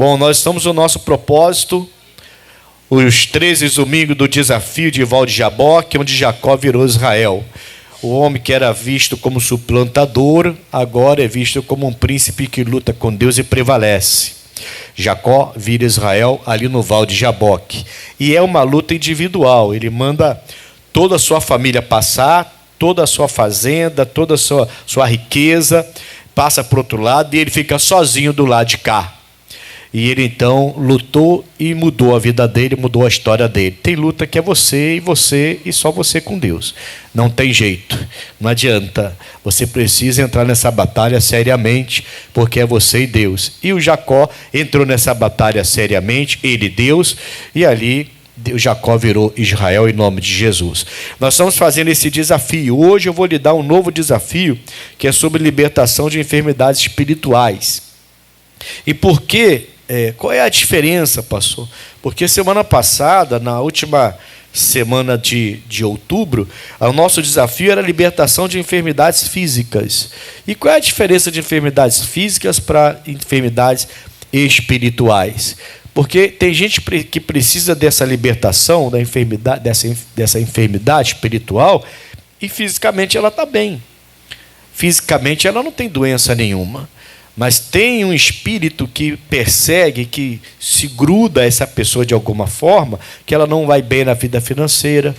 Bom, nós estamos no nosso propósito, os 13 domingos do desafio de Val de Jaboque, onde Jacó virou Israel. O homem que era visto como suplantador, agora é visto como um príncipe que luta com Deus e prevalece. Jacó vira Israel ali no Val de Jaboque. E é uma luta individual, ele manda toda a sua família passar, toda a sua fazenda, toda a sua riqueza, passa para o outro lado e ele fica sozinho do lado de cá. E ele então lutou e mudou a vida dele, mudou a história dele. Tem luta que é você e só você com Deus. Não tem jeito, não adianta. Você precisa entrar nessa batalha seriamente, porque é você e Deus. E o Jacó entrou nessa batalha seriamente, ele e Deus, e ali o Jacó virou Israel em nome de Jesus. Nós estamos fazendo esse desafio. Hoje eu vou lhe dar um novo desafio, que é sobre libertação de enfermidades espirituais. E por quê? Qual é a diferença, pastor? Porque semana passada, na última semana de outubro, o nosso desafio era a libertação de enfermidades físicas. E qual é a diferença de enfermidades físicas para enfermidades espirituais? Porque tem gente que precisa dessa libertação da enfermidade, dessa enfermidade espiritual, e fisicamente ela está bem. Fisicamente ela não tem doença nenhuma. Mas tem um espírito que persegue, que se gruda a essa pessoa de alguma forma, que ela não vai bem na vida financeira,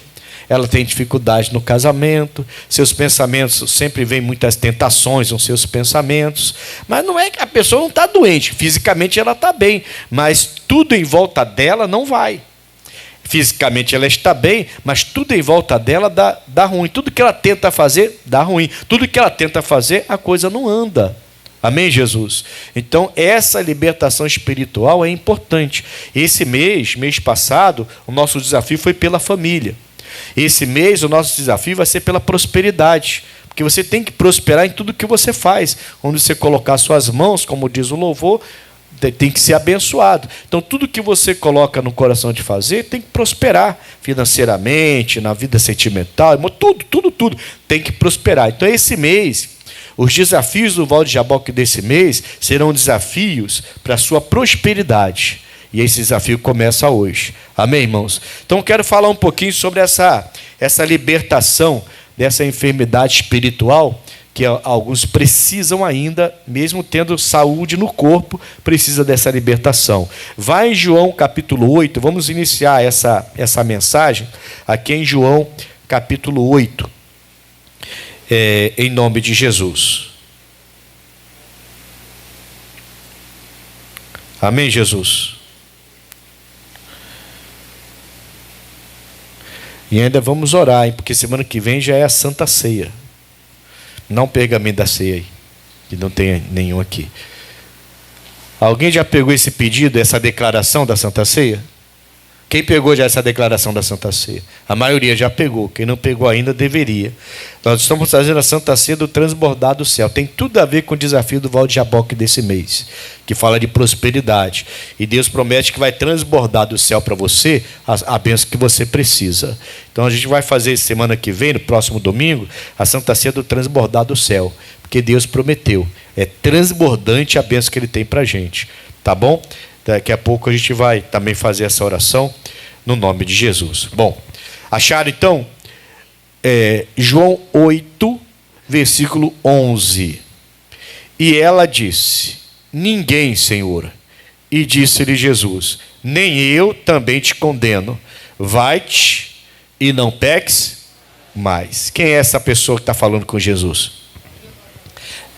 ela tem dificuldade no casamento, seus pensamentos, sempre vem muitas tentações nos seus pensamentos, mas não é que a pessoa não está doente, fisicamente ela está bem, mas tudo em volta dela não vai. Fisicamente ela está bem, mas tudo em volta dela dá ruim, tudo que ela tenta fazer dá ruim, tudo que ela tenta fazer a coisa não anda. Amém, Jesus? Então, essa libertação espiritual é importante. Esse mês passado, o nosso desafio foi pela família. Esse mês, o nosso desafio vai ser pela prosperidade. Porque você tem que prosperar em tudo que você faz. Onde você colocar suas mãos, como diz o louvor, tem que ser abençoado. Então, tudo que você coloca no coração de fazer, tem que prosperar financeiramente, na vida sentimental, tudo tem que prosperar. Então, esse mês, os desafios do Val de Jaboque desse mês serão desafios para a sua prosperidade. E esse desafio começa hoje. Amém, irmãos? Então, quero falar um pouquinho sobre essa libertação dessa enfermidade espiritual, que alguns precisam ainda, mesmo tendo saúde no corpo, precisa dessa libertação. Vai em João capítulo 8, vamos iniciar essa mensagem aqui em João capítulo 8. Em nome de Jesus. Amém, Jesus? E ainda vamos orar, hein? Porque semana que vem já é a Santa Ceia. Não pergaminho da ceia aí, que não tem nenhum aqui. Alguém já pegou esse pedido, essa declaração da Santa Ceia? Quem pegou já essa declaração da Santa Ceia? A maioria já pegou. Quem não pegou ainda deveria. Nós estamos fazendo a Santa Ceia do transbordar do céu. Tem tudo a ver com o desafio do Val de Jaboque desse mês, que fala de prosperidade. E Deus promete que vai transbordar do céu para você a bênção que você precisa. Então a gente vai fazer semana que vem, no próximo domingo, a Santa Ceia do transbordar do céu. Porque Deus prometeu. É transbordante a bênção que Ele tem para a gente. Tá bom? Daqui a pouco a gente vai também fazer essa oração no nome de Jesus. Bom, acharam então? João 8, versículo 11. E ela disse: ninguém, Senhor. E disse-lhe Jesus: nem eu também te condeno. Vai-te e não peques mais. Quem é essa pessoa que está falando com Jesus?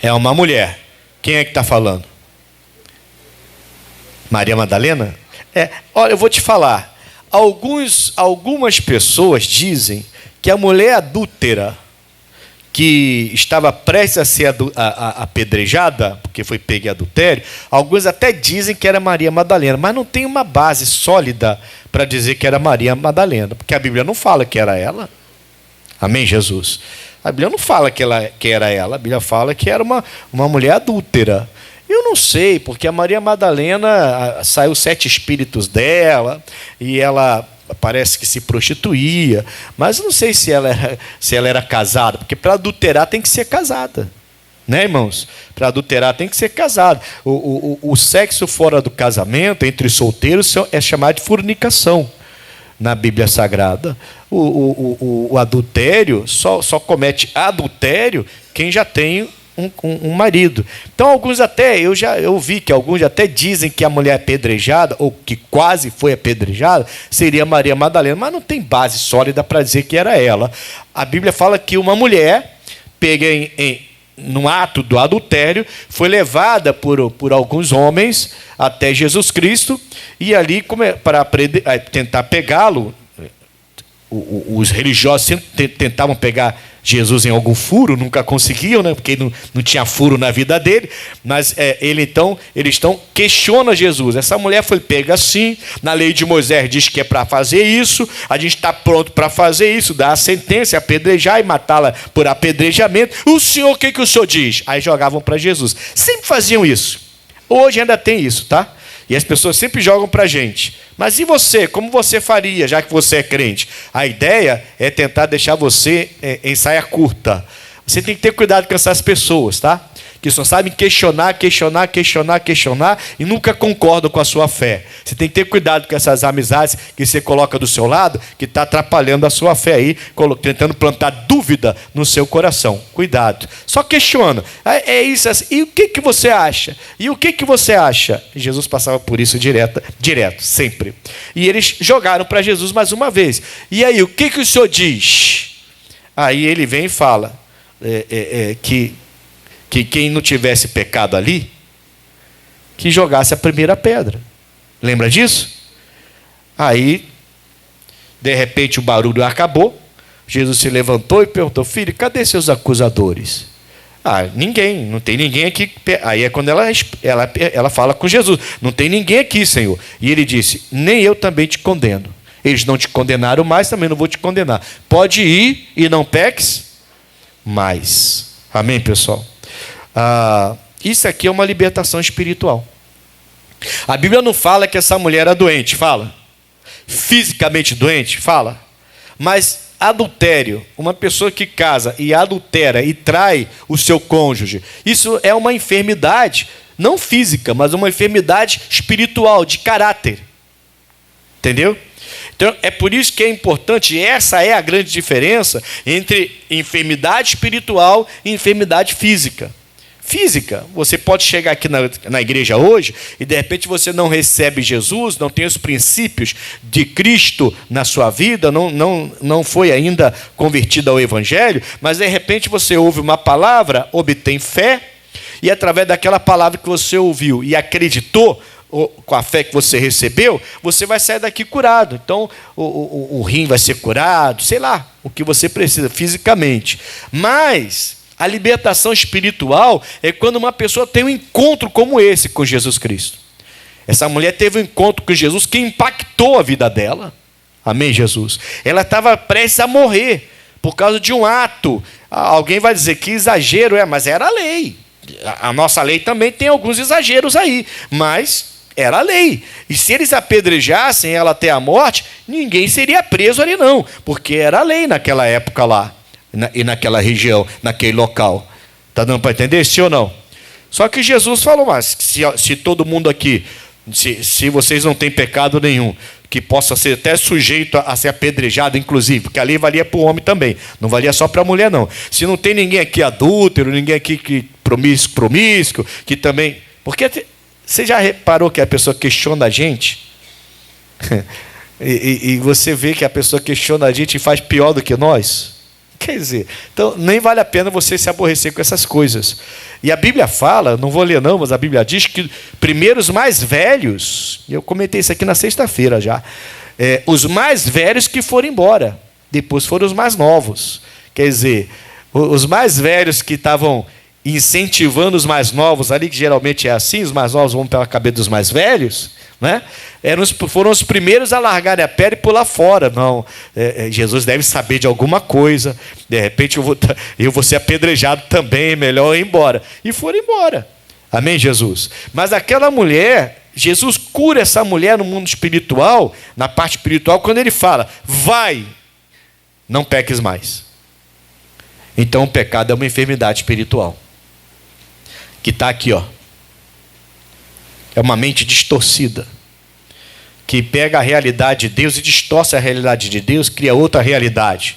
É uma mulher. Quem é que está falando? Maria Madalena? Olha, eu vou te falar. Algumas pessoas dizem que a mulher adúltera, que estava prestes a ser apedrejada, porque foi pega em adultério, alguns até dizem que era Maria Madalena, mas não tem uma base sólida para dizer que era Maria Madalena, porque a Bíblia não fala que era ela. Amém, Jesus? A Bíblia não fala que era ela, a Bíblia fala que era uma mulher adúltera. Eu não sei, porque a Maria Madalena saiu 7 espíritos dela e ela parece que se prostituía, mas não sei se ela era casada, porque para adulterar tem que ser casada. né, irmãos? Para adulterar tem que ser casado. O sexo fora do casamento, entre solteiros, é chamado de fornicação na Bíblia Sagrada. O adultério, só comete adultério quem já tem um marido. Então, alguns até, eu vi que alguns até dizem que a mulher apedrejada, ou que quase foi apedrejada, seria Maria Madalena, mas não tem base sólida para dizer que era ela. A Bíblia fala que uma mulher pega no ato do adultério, foi levada por alguns homens até Jesus Cristo, e ali, para tentar pegá-lo, os religiosos sempre tentavam pegar Jesus em algum furo, nunca conseguiam, né? Porque não tinha furo na vida dele, mas eles então questionam Jesus. Essa mulher foi pega assim, na lei de Moisés diz que é para fazer isso, a gente está pronto para fazer isso, dar a sentença, apedrejar e matá-la por apedrejamento. O senhor, o que o senhor diz? Aí jogavam para Jesus. Sempre faziam isso. Hoje ainda tem isso, tá? E as pessoas sempre jogam para a gente. Mas e você? Como você faria, já que você é crente? A ideia é tentar deixar você em saia curta. Você tem que ter cuidado com essas pessoas, tá? Que só sabem questionar e nunca concordam com a sua fé. Você tem que ter cuidado com essas amizades que você coloca do seu lado, que está atrapalhando a sua fé aí, tentando plantar dúvida no seu coração. Cuidado. Só questiona. É isso assim. E o que você acha? E o que você acha? Jesus passava por isso direto, sempre. E eles jogaram para Jesus mais uma vez. E aí, o que o senhor diz? Aí ele vem e fala que quem não tivesse pecado ali, que jogasse a primeira pedra. Lembra disso? Aí, de repente, o barulho acabou. Jesus se levantou e perguntou: filho, cadê seus acusadores? Ninguém, não tem ninguém aqui. Aí é quando ela fala com Jesus: não tem ninguém aqui, Senhor. E ele disse: nem eu também te condeno. Eles não te condenaram mais, também não vou te condenar. Pode ir e não peques mais. Amém, pessoal? Isso aqui é uma libertação espiritual. A Bíblia não fala que essa mulher era doente, fala. Fisicamente doente, fala. Mas adultério, uma pessoa que casa e adultera e trai o seu cônjuge, isso é uma enfermidade, não física, mas uma enfermidade espiritual, de caráter. Entendeu? Então, é por isso que é importante, e essa é a grande diferença entre enfermidade espiritual e enfermidade física. Física, você pode chegar aqui na igreja hoje e de repente você não recebe Jesus, não tem os princípios de Cristo na sua vida, não foi ainda convertido ao Evangelho, mas de repente você ouve uma palavra, obtém fé, e através daquela palavra que você ouviu e acreditou, com a fé que você recebeu, você vai sair daqui curado. Então, o rim vai ser curado, sei lá, o que você precisa fisicamente. Mas a libertação espiritual é quando uma pessoa tem um encontro como esse com Jesus Cristo. Essa mulher teve um encontro com Jesus que impactou a vida dela. Amém, Jesus? Ela estava prestes a morrer por causa de um ato. Alguém vai dizer que exagero, mas era a lei. A nossa lei também tem alguns exageros aí, mas era a lei. E se eles apedrejassem ela até a morte, ninguém seria preso ali não, porque era a lei naquela época lá, e naquela região, naquele local. Está dando para entender, sim ou não? Só que Jesus falou: mas se todo mundo aqui, se vocês não têm pecado nenhum, que possa ser até sujeito a ser apedrejado, inclusive, porque a lei valia para o homem também, não valia só para a mulher não. Se não tem ninguém aqui adúltero, ninguém aqui que promíscuo, que também... Porque você já reparou que a pessoa questiona a gente? e você vê que a pessoa questiona a gente e faz pior do que nós? Quer dizer, então nem vale a pena você se aborrecer com essas coisas. E a Bíblia fala, não vou ler não, mas a Bíblia diz que primeiro os mais velhos, eu comentei isso aqui na sexta-feira já, os mais velhos que foram embora, depois foram os mais novos. Quer dizer, os mais velhos que estavam incentivando os mais novos ali, que geralmente é assim, os mais novos vão pela cabeça dos mais velhos, né? Foram os primeiros a largarem a pedra e pular fora. Não, Jesus deve saber de alguma coisa, de repente eu vou ser apedrejado também, melhor ir embora. E foram embora. Amém, Jesus? Mas aquela mulher, Jesus cura essa mulher no mundo espiritual, na parte espiritual, quando ele fala: vai, não peques mais. Então o pecado é uma enfermidade espiritual. que está aqui, ó. É uma mente distorcida, que pega a realidade de Deus e distorce a realidade de Deus, cria outra realidade.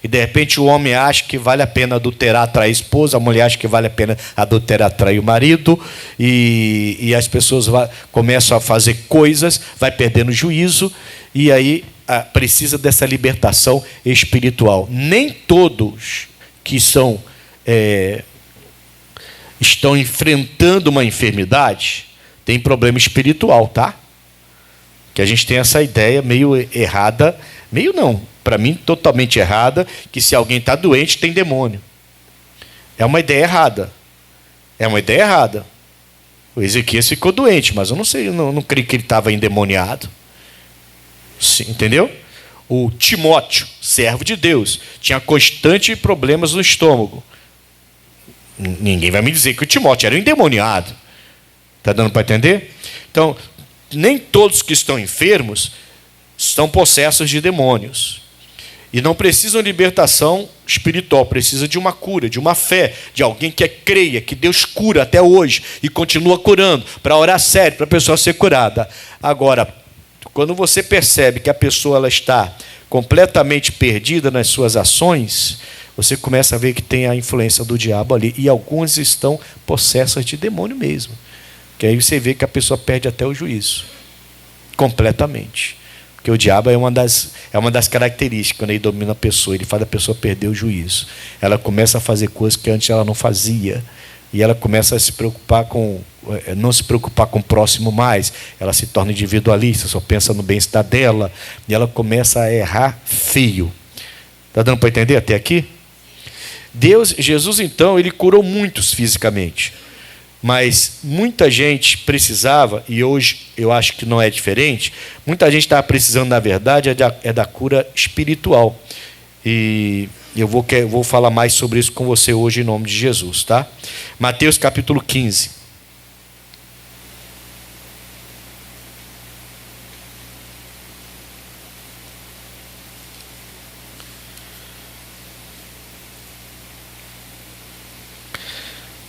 E de repente o homem acha que vale a pena adulterar, trair a esposa, a mulher acha que vale a pena adulterar, trair o marido, e as pessoas começam a fazer coisas, vai perdendo juízo, e aí precisa dessa libertação espiritual. Nem todos que estão enfrentando uma enfermidade têm problema espiritual, tá? Que a gente tem essa ideia meio errada, meio não, para mim totalmente errada, que se alguém está doente tem demônio. É uma ideia errada. É uma ideia errada. O Ezequias ficou doente, mas eu não sei, eu não creio que ele estava endemoniado. Sim, entendeu? O Timóteo, servo de Deus, tinha constantes problemas no estômago. Ninguém vai me dizer que o Timóteo era um endemoniado. Está dando para entender? Então, nem todos que estão enfermos estão possessos de demônios. E não precisam de libertação espiritual, precisa de uma cura, de uma fé, de alguém que creia que Deus cura até hoje e continua curando, para orar sério, para a pessoa ser curada. Agora, quando você percebe que a pessoa ela está completamente perdida nas suas ações, você começa a ver que tem a influência do diabo ali, e alguns estão possessas de demônio mesmo. Que aí você vê que a pessoa perde até o juízo, completamente. Porque o diabo é uma das características, quando ele domina a pessoa, ele faz a pessoa perder o juízo. Ela começa a fazer coisas que antes ela não fazia. E ela começa a se preocupar não se preocupar com o próximo mais. Ela se torna individualista, só pensa no bem-estar dela. E ela começa a errar feio. Está dando para entender até aqui? Jesus, então, ele curou muitos fisicamente. Mas muita gente precisava, e hoje eu acho que não é diferente, muita gente estava precisando, na verdade, é da cura espiritual. E eu vou falar mais sobre isso com você hoje, em nome de Jesus, tá? Mateus capítulo 15.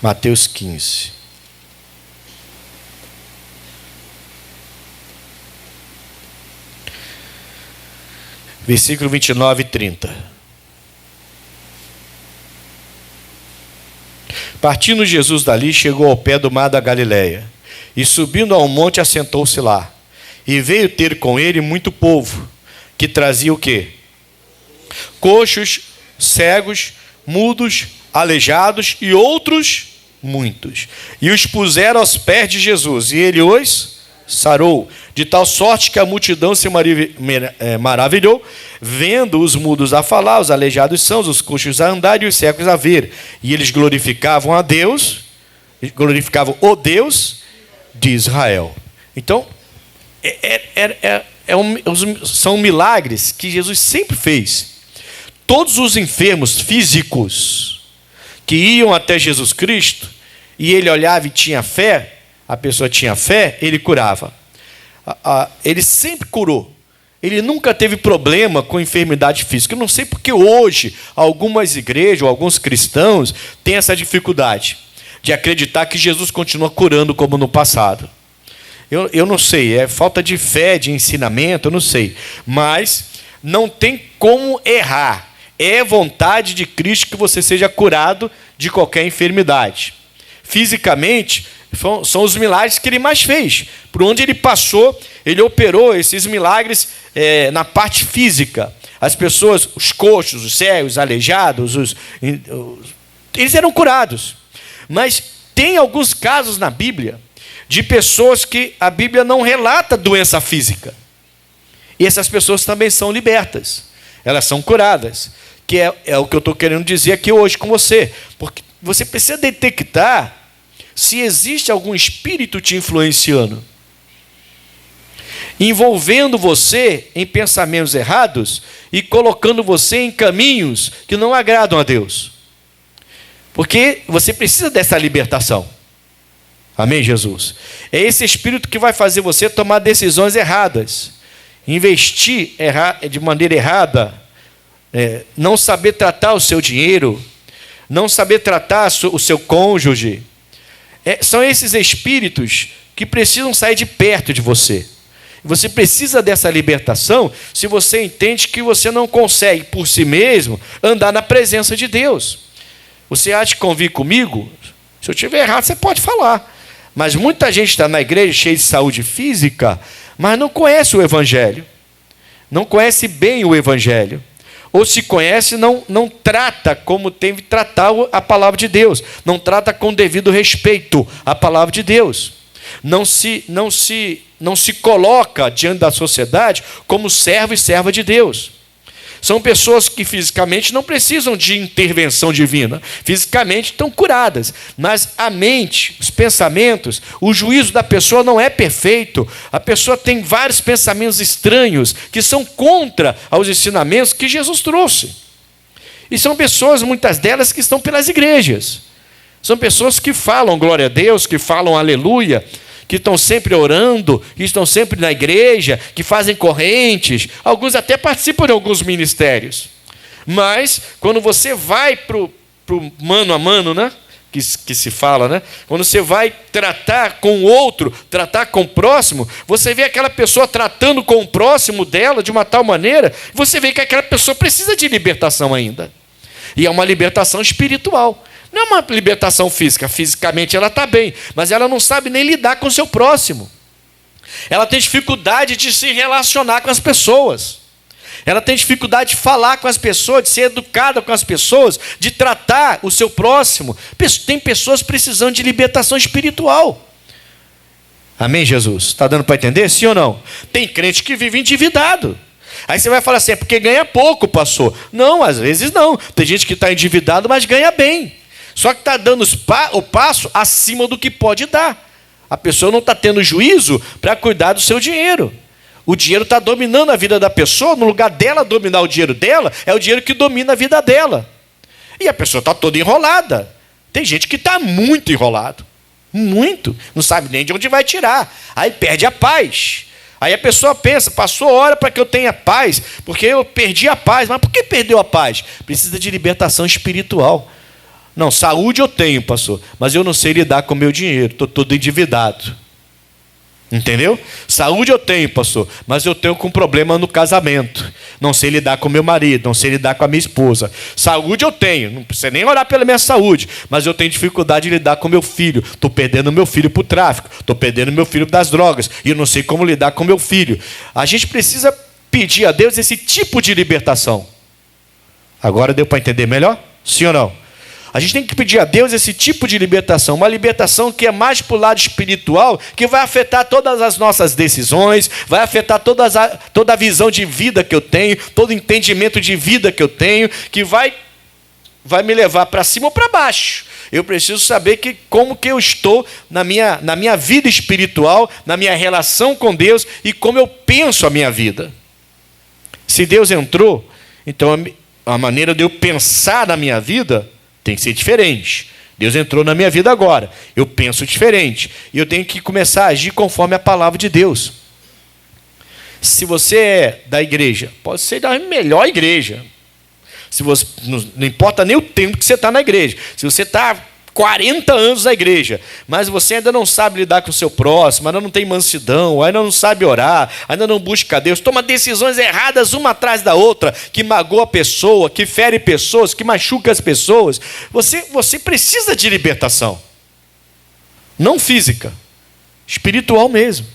Mateus 15. Versículo 29 e 30. Partindo Jesus dali, chegou ao pé do mar da Galileia, e subindo ao monte, assentou-se lá. E veio ter com ele muito povo, que trazia o quê? Coxos, cegos, mudos, aleijados e outros muitos. E os puseram aos pés de Jesus, e ele os sarou, de tal sorte que a multidão se maravilhou, vendo os mudos a falar, os aleijados sãos, os coxos a andar e os cegos a ver. E eles glorificavam a Deus, glorificavam o Deus de Israel. Então, são milagres que Jesus sempre fez. Todos os enfermos físicos que iam até Jesus Cristo, e ele olhava e tinha fé, a pessoa tinha fé, ele curava. Ele sempre curou. Ele nunca teve problema com enfermidade física. Eu não sei porque hoje algumas igrejas, ou alguns cristãos, têm essa dificuldade de acreditar que Jesus continua curando como no passado. Eu não sei, é falta de fé, de ensinamento, eu não sei. Mas não tem como errar. É vontade de Cristo que você seja curado de qualquer enfermidade. Fisicamente, são os milagres que ele mais fez. Por onde ele passou, ele operou esses milagres na parte física. As pessoas, os coxos, os cegos, os aleijados, eles eram curados. Mas tem alguns casos na Bíblia de pessoas que a Bíblia não relata doença física. E essas pessoas também são libertas. Elas são curadas. Que é o que eu estou querendo dizer aqui hoje com você. Porque você precisa detectar se existe algum espírito te influenciando, envolvendo você em pensamentos errados e colocando você em caminhos que não agradam a Deus. Porque você precisa dessa libertação. Amém, Jesus? É esse espírito que vai fazer você tomar decisões erradas, investir de maneira errada, não saber tratar o seu dinheiro, não saber tratar o seu cônjuge. São esses espíritos que precisam sair de perto de você. Você precisa dessa libertação se você entende que você não consegue, por si mesmo, andar na presença de Deus. Você acha que convive comigo? Se eu estiver errado, você pode falar. Mas muita gente está na igreja cheia de saúde física, mas não conhece o Evangelho. Não conhece bem o Evangelho. Ou se conhece, não trata como tem que tratar a palavra de Deus. Não trata com devido respeito a palavra de Deus. Não se coloca diante da sociedade como servo e serva de Deus. São pessoas que fisicamente não precisam de intervenção divina. Fisicamente estão curadas. Mas a mente, os pensamentos, o juízo da pessoa não é perfeito. A pessoa tem vários pensamentos estranhos que são contra os ensinamentos que Jesus trouxe. E são pessoas, muitas delas, que estão pelas igrejas. São pessoas que falam glória a Deus, que falam aleluia, que estão sempre orando, que estão sempre na igreja, que fazem correntes, alguns até participam de alguns ministérios. Mas, quando você vai para o mano a mano, né? Que se fala, né? Quando você vai tratar com o outro, tratar com o próximo, você vê aquela pessoa tratando com o próximo dela de uma tal maneira, você vê que aquela pessoa precisa de libertação ainda. E é uma libertação espiritual. Não é uma libertação física. Fisicamente ela está bem, mas ela não sabe nem lidar com o seu próximo. Ela tem dificuldade de se relacionar com as pessoas. Ela tem dificuldade de falar com as pessoas, de ser educada com as pessoas, de tratar o seu próximo. Tem pessoas precisando de libertação espiritual. Amém, Jesus? Está dando para entender? Sim ou não? Tem crente que vive endividado. Aí você vai falar assim, é porque ganha pouco, pastor. Não, às vezes não. Tem gente que está endividado, mas ganha bem. Só que está dando o passo acima do que pode dar. A pessoa não está tendo juízo para cuidar do seu dinheiro. O dinheiro está dominando a vida da pessoa. No lugar dela dominar o dinheiro dela, é o dinheiro que domina a vida dela. E a pessoa está toda enrolada. Tem gente que está muito enrolado. Muito. Não sabe nem de onde vai tirar. Aí perde a paz. Aí a pessoa pensa, passou hora para que eu tenha paz, porque eu perdi a paz. Mas por que perdeu a paz? Precisa de libertação espiritual. Não, saúde eu tenho, pastor, mas eu não sei lidar com o meu dinheiro, estou todo endividado. Entendeu? Saúde eu tenho, pastor, mas eu tenho com problema no casamento. Não sei lidar com meu marido, não sei lidar com a minha esposa. Saúde eu tenho, não precisa nem orar pela minha saúde, mas eu tenho dificuldade de lidar com meu filho. Estou perdendo meu filho para o tráfico, estou perdendo meu filho das drogas, e eu não sei como lidar com meu filho. A gente precisa pedir a Deus esse tipo de libertação. Agora deu para entender melhor? Sim ou não? A gente tem que pedir a Deus esse tipo de libertação, uma libertação que é mais para o lado espiritual, que vai afetar todas as nossas decisões, vai afetar toda a visão de vida que eu tenho, todo o entendimento de vida que eu tenho, que vai me levar para cima ou para baixo. Eu preciso saber como que eu estou na minha vida espiritual, na minha relação com Deus e como eu penso a minha vida. Se Deus entrou, então a maneira de eu pensar na minha vida tem que ser diferente. Deus entrou na minha vida agora. Eu penso diferente. E eu tenho que começar a agir conforme a palavra de Deus. Se você é da igreja, pode ser da melhor igreja. Se você, não importa nem o tempo que você está na igreja. Se você está 40 anos na igreja, mas você ainda não sabe lidar com o seu próximo, ainda não tem mansidão, ainda não sabe orar, ainda não busca a Deus, toma decisões erradas uma atrás da outra, que magoa a pessoa, que fere pessoas, que machuca as pessoas, você precisa de libertação. Não física, espiritual mesmo.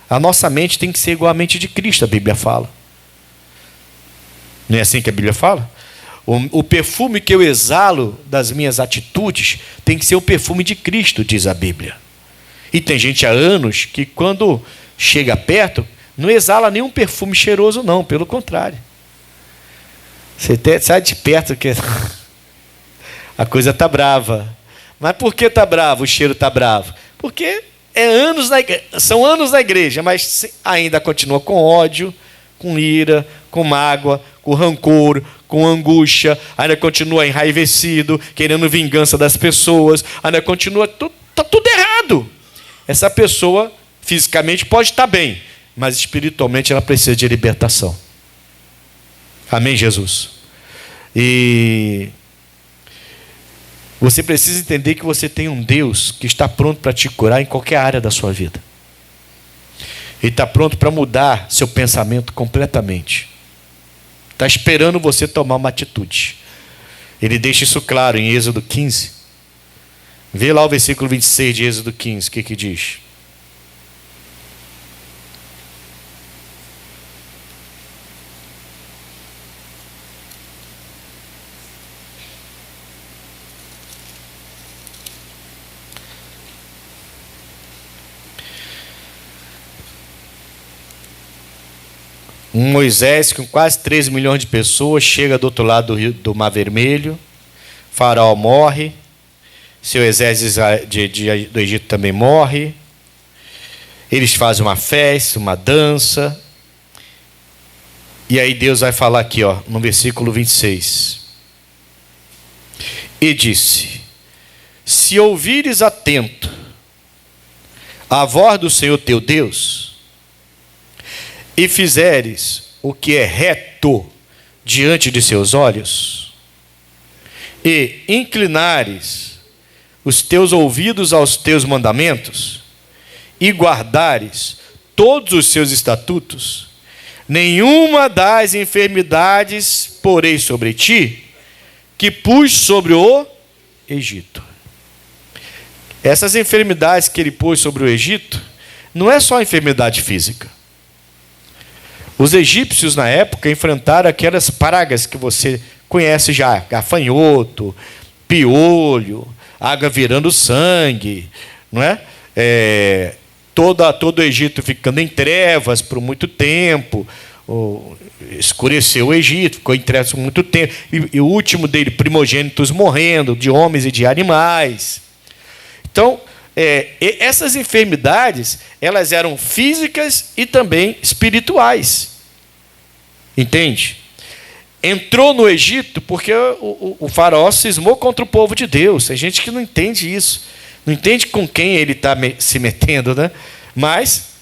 A nossa mente tem que ser igual à mente de Cristo, a Bíblia fala. Não é assim que a Bíblia fala? O perfume que eu exalo das minhas atitudes tem que ser o perfume de Cristo, diz a Bíblia. E tem gente há anos que quando chega perto, não exala nenhum perfume cheiroso não, pelo contrário. Você até sai de perto que a coisa está brava. Mas por que está bravo? O cheiro está bravo. Porque são anos na igreja, mas ainda continua com ódio, com ira, com mágoa, com rancor, com angústia, ainda continua enraivecido, querendo vingança das pessoas, ainda continua, está tudo errado. Essa pessoa, fisicamente, pode estar bem, mas espiritualmente ela precisa de libertação. Amém, Jesus? E Você precisa entender que você tem um Deus que está pronto para te curar em qualquer área da sua vida. Ele está pronto para mudar seu pensamento completamente. Está esperando você tomar uma atitude. Ele deixa isso claro em Êxodo 15. Vê lá o versículo 26 de Êxodo 15, o que diz? Moisés, com quase 3 milhões de pessoas, chega do outro lado do Mar Vermelho. Faraó morre. Seu exército do Egito também morre. Eles fazem uma festa, uma dança. E aí Deus vai falar aqui, no versículo 26. E disse: se ouvires atento a voz do Senhor teu Deus, e fizeres o que é reto diante de seus olhos, e inclinares os teus ouvidos aos teus mandamentos, e guardares todos os seus estatutos, nenhuma das enfermidades porei sobre ti, que pus sobre o Egito. Essas enfermidades que ele pôs sobre o Egito, não é só enfermidade física. Os egípcios, na época, enfrentaram aquelas pragas que você conhece já: gafanhoto, piolho, água virando sangue, não é? Todo o Egito ficando em trevas por muito tempo, escureceu o Egito, ficou em trevas por muito tempo, e o último dele, primogênitos morrendo, de homens e de animais. Então, essas enfermidades, elas eram físicas e também espirituais. Entende? Entrou no Egito porque o faraó cismou contra o povo de Deus. Tem gente que não entende isso. Não entende com quem ele está se metendo, né? Mas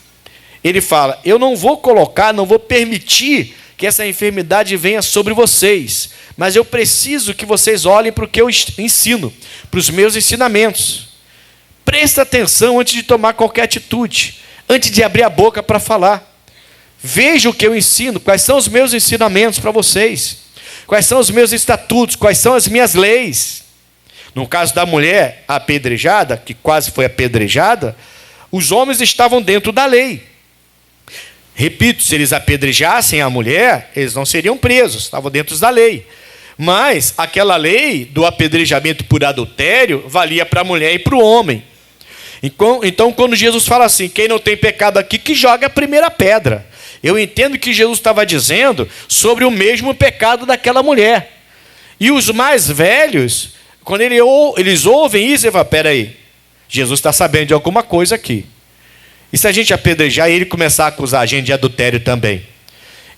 ele fala: eu não vou colocar, não vou permitir que essa enfermidade venha sobre vocês. Mas eu preciso que vocês olhem para o que eu ensino, para os meus ensinamentos. Presta atenção antes de tomar qualquer atitude, antes de abrir a boca para falar. Veja o que eu ensino, quais são os meus ensinamentos para vocês, quais são os meus estatutos, quais são as minhas leis. No caso da mulher apedrejada, que quase foi apedrejada, os homens estavam dentro da lei. Repito, se eles apedrejassem a mulher, eles não seriam presos, estavam dentro da lei. Mas aquela lei do apedrejamento por adultério valia para a mulher e para o homem. Então, quando Jesus fala assim: quem não tem pecado aqui, que joga a primeira pedra. Eu entendo que Jesus estava dizendo sobre o mesmo pecado daquela mulher. E os mais velhos, quando eles ouvem isso, eles falam: peraí, Jesus está sabendo de alguma coisa aqui. E se a gente apedrejar e ele começar a acusar a gente de adultério também?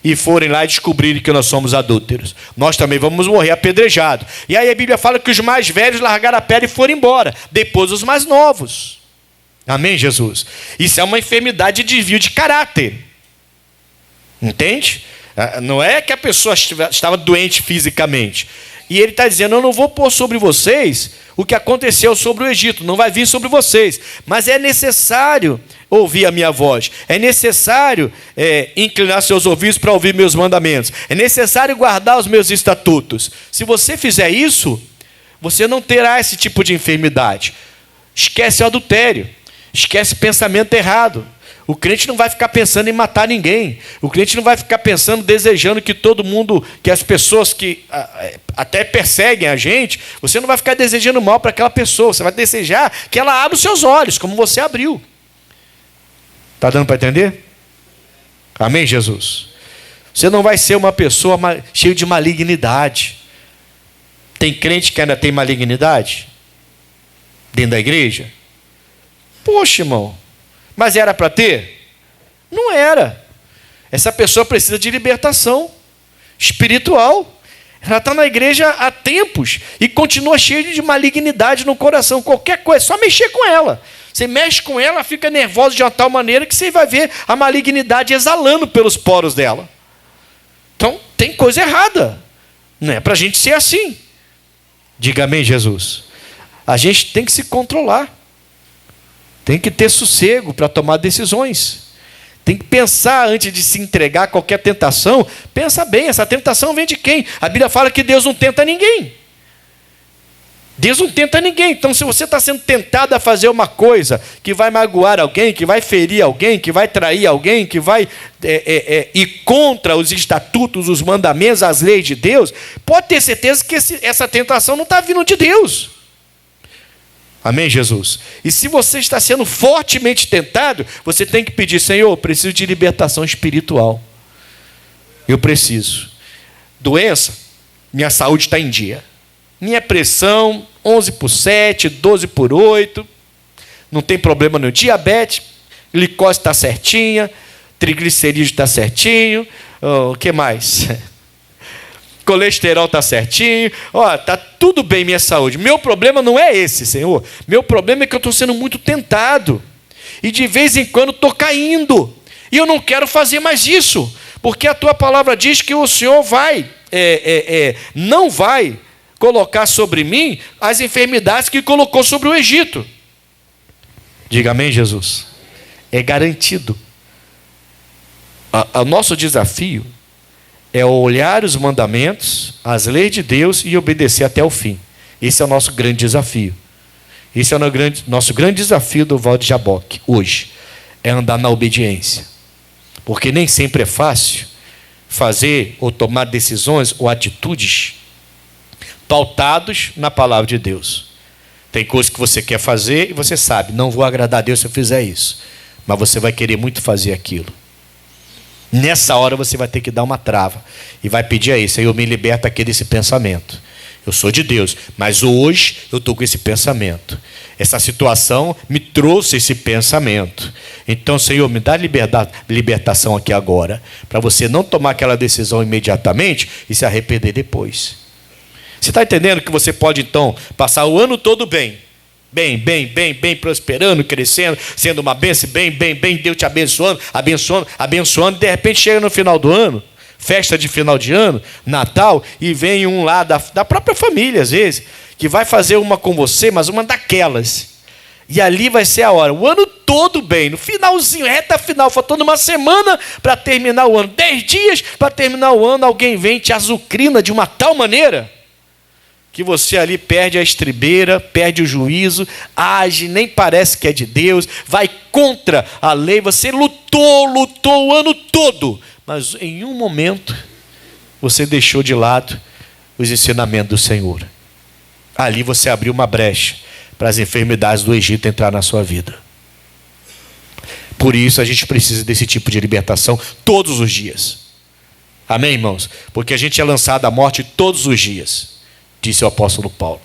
E forem lá e descobrirem que nós somos adúlteros, nós também vamos morrer apedrejados. E aí a Bíblia fala que os mais velhos largaram a pedra e foram embora. Depois os mais novos. Amém, Jesus? Isso é uma enfermidade de desvio de caráter. Entende? Não é que a pessoa estava doente fisicamente. E ele está dizendo: eu não vou pôr sobre vocês o que aconteceu sobre o Egito. Não vai vir sobre vocês. Mas é necessário ouvir a minha voz. É necessário inclinar seus ouvidos para ouvir meus mandamentos. É necessário guardar os meus estatutos. Se você fizer isso, você não terá esse tipo de enfermidade. Esquece o adultério. Esquece pensamento errado. O crente não vai ficar pensando em matar ninguém. O crente não vai ficar pensando, desejando que todo mundo, que as pessoas que até perseguem a gente, você não vai ficar desejando mal para aquela pessoa. Você vai desejar que ela abra os seus olhos, como você abriu. Está dando para entender? Amém, Jesus? Você não vai ser uma pessoa cheia de malignidade. Tem crente que ainda tem malignidade dentro da igreja? Poxa, irmão, mas era para ter? Não era. Essa pessoa precisa de libertação espiritual. Ela está na igreja há tempos e continua cheia de malignidade no coração. Qualquer coisa, só mexer com ela. Você mexe com ela, fica nervosa de uma tal maneira que você vai ver a malignidade exalando pelos poros dela. Então, tem coisa errada. Não é para a gente ser assim. Diga amém, Jesus. A gente tem que se controlar. Tem que ter sossego para tomar decisões. Tem que pensar antes de se entregar a qualquer tentação. Pensa bem, essa tentação vem de quem? A Bíblia fala que Deus não tenta ninguém. Deus não tenta ninguém. Então, se você está sendo tentado a fazer uma coisa que vai magoar alguém, que vai ferir alguém, que vai trair alguém, que vai ir contra os estatutos, os mandamentos, as leis de Deus, pode ter certeza que essa tentação não está vindo de Deus. Amém, Jesus? E se você está sendo fortemente tentado, você tem que pedir: Senhor, eu preciso de libertação espiritual. Eu preciso. Doença, minha saúde está em dia. Minha pressão, 11/7, 12/8. Não tem problema nenhum. Diabetes, glicose está certinha, triglicerídeo está certinho. O que mais? Colesterol está certinho. Está tudo bem minha saúde. Meu problema não é esse, Senhor. Meu problema é que eu estou sendo muito tentado. E de vez em quando estou caindo. E eu não quero fazer mais isso. Porque a tua palavra diz que o Senhor não vai colocar sobre mim as enfermidades que colocou sobre o Egito. Diga amém, Jesus. É garantido. O nosso desafio é olhar os mandamentos, as leis de Deus e obedecer até o fim. Esse é o nosso grande desafio. Esse é o nosso grande desafio do Val de Jaboque hoje. É andar na obediência. Porque nem sempre é fácil fazer ou tomar decisões ou atitudes pautados na palavra de Deus. Tem coisas que você quer fazer e você sabe: não vou agradar a Deus se eu fizer isso. Mas você vai querer muito fazer aquilo. Nessa hora você vai ter que dar uma trava e vai pedir a Ele: Senhor, me liberta aqui desse pensamento. Eu sou de Deus, mas hoje eu estou com esse pensamento. Essa situação me trouxe esse pensamento. Então, Senhor, me dá libertação aqui agora, para você não tomar aquela decisão imediatamente e se arrepender depois. Você está entendendo que você pode, então, passar o ano todo bem, prosperando, crescendo, sendo uma bênção, bem, Deus te abençoando, e de repente chega no final do ano, festa de final de ano, Natal, e vem um lá da própria família, às vezes, que vai fazer uma com você, mas uma daquelas. E ali vai ser a hora, o ano todo bem, no finalzinho, reta final, faltando uma semana para terminar o ano, 10 dias para terminar o ano, alguém vem e te azucrina de uma tal maneira que você ali perde a estribeira, perde o juízo, age, nem parece que é de Deus, vai contra a lei. Você lutou o ano todo, mas em um momento você deixou de lado os ensinamentos do Senhor. Ali você abriu uma brecha para as enfermidades do Egito entrar na sua vida. Por isso a gente precisa desse tipo de libertação todos os dias. Amém, irmãos? Porque a gente é lançado à morte todos os dias, disse o apóstolo Paulo.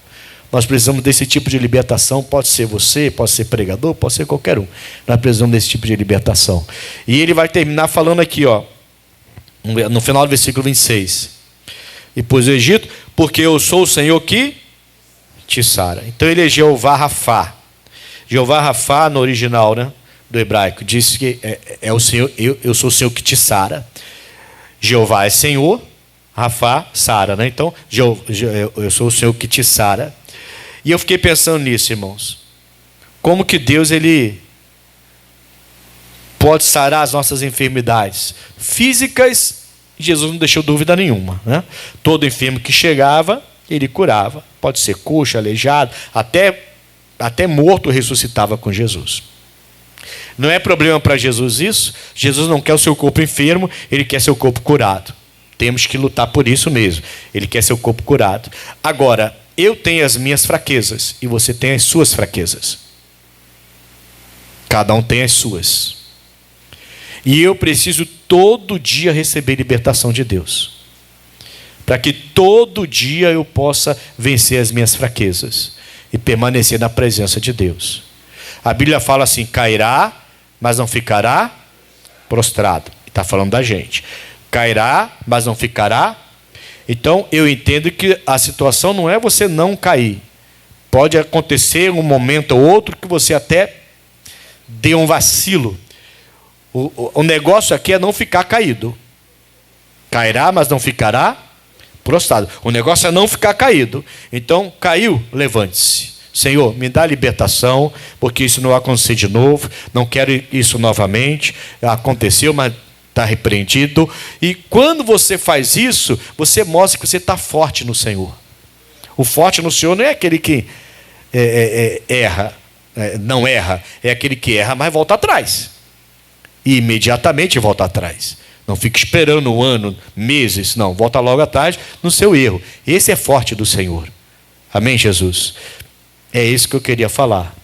Nós precisamos desse tipo de libertação. Pode ser você, pode ser pregador, pode ser qualquer um. Nós precisamos desse tipo de libertação. E ele vai terminar falando aqui, no final do versículo 26. E pôs o Egito, porque eu sou o Senhor que te sara. Então ele é Jeová Rafá. Jeová Rafá, no original, do hebraico, diz que é o Senhor, eu sou o Senhor que te sara. Jeová é Senhor, Rafá, sara, Então, eu sou o Senhor que te sara. E eu fiquei pensando nisso, irmãos. Como que Deus, Ele pode sarar as nossas enfermidades físicas? Jesus não deixou dúvida nenhuma, Todo enfermo que chegava, Ele curava. Pode ser coxo, aleijado, até morto ressuscitava com Jesus. Não é problema para Jesus isso. Jesus não quer o seu corpo enfermo, Ele quer seu corpo curado. Temos que lutar por isso mesmo. Ele quer seu corpo curado. Agora, eu tenho as minhas fraquezas e você tem as suas fraquezas. Cada um tem as suas. E eu preciso todo dia receber libertação de Deus, para que todo dia eu possa vencer as minhas fraquezas e permanecer na presença de Deus. A Bíblia fala assim: cairá, mas não ficará prostrado. Está falando da gente. Cairá, mas não ficará. Então eu entendo que a situação não é você não cair. Pode acontecer um momento ou outro que você até dê um vacilo. O negócio aqui é não ficar caído. Cairá, mas não ficará prostrado. O negócio é não ficar caído. Então, caiu, levante-se. Senhor, me dá libertação, porque isso não vai acontecer de novo, não quero isso novamente, aconteceu, mas está repreendido. E quando você faz isso, você mostra que você está forte no Senhor. O forte no Senhor não é aquele que não erra, é aquele que erra, mas volta atrás. E imediatamente volta atrás. Não fica esperando um ano, meses, não. Volta logo atrás no seu erro. Esse é forte do Senhor. Amém, Jesus? É isso que eu queria falar.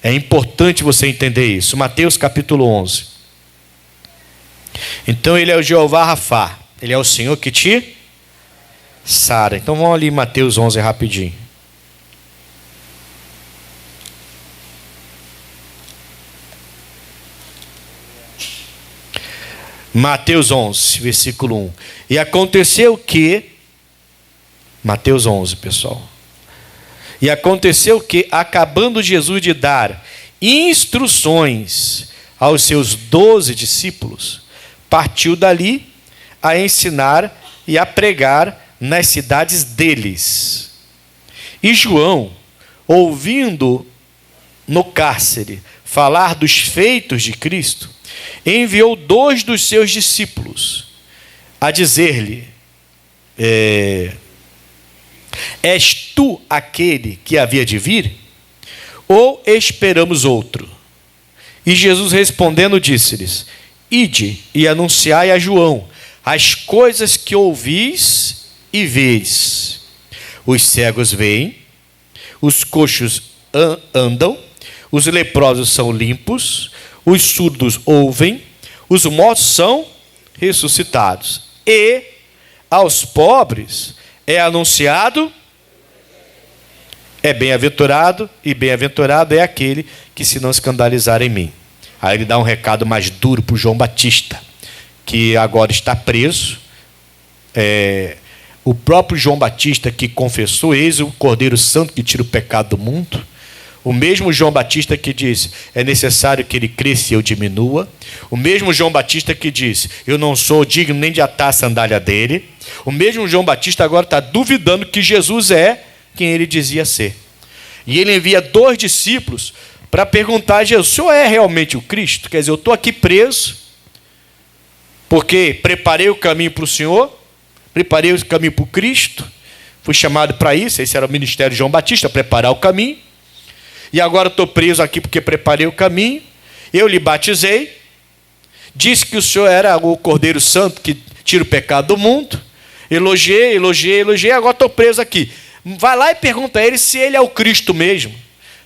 É importante você entender isso. Mateus capítulo 11. Então ele é o Jeová Rafá. Ele é o Senhor que te sara. Então vamos ali em Mateus 11 rapidinho. Mateus 11, versículo 1. E aconteceu que... Mateus 11, pessoal. E aconteceu que, acabando Jesus de dar instruções aos seus 12 discípulos, partiu dali a ensinar e a pregar nas cidades deles. E João, ouvindo no cárcere falar dos feitos de Cristo, enviou 2 dos seus discípulos a dizer-lhe: és tu aquele que havia de vir? Ou esperamos outro? E Jesus respondendo disse-lhes: ide e anunciai a João as coisas que ouvis e vedes. Os cegos veem, os coxos andam, os leprosos são limpos, os surdos ouvem, os mortos são ressuscitados. E aos pobres é anunciado, é bem-aventurado, e bem-aventurado é aquele que se não escandalizar em mim. Aí ele dá um recado mais duro para o João Batista, que agora está preso. O próprio João Batista que confessou: eis o Cordeiro Santo que tira o pecado do mundo. O mesmo João Batista que disse: é necessário que ele cresça e eu diminua. O mesmo João Batista que disse: eu não sou digno nem de atar a sandália dele. O mesmo João Batista agora está duvidando que Jesus é quem ele dizia ser. E ele envia 2 discípulos para perguntar a Jesus: o senhor é realmente o Cristo? Quer dizer, eu estou aqui preso porque preparei o caminho para o Senhor, preparei o caminho para o Cristo, fui chamado para isso. Esse era o ministério de João Batista, preparar o caminho. E agora estou preso aqui porque preparei o caminho. Eu lhe batizei, disse que o Senhor era o Cordeiro Santo que tira o pecado do mundo. Elogiei, agora estou preso aqui. Vai lá e pergunta a ele se ele é o Cristo mesmo.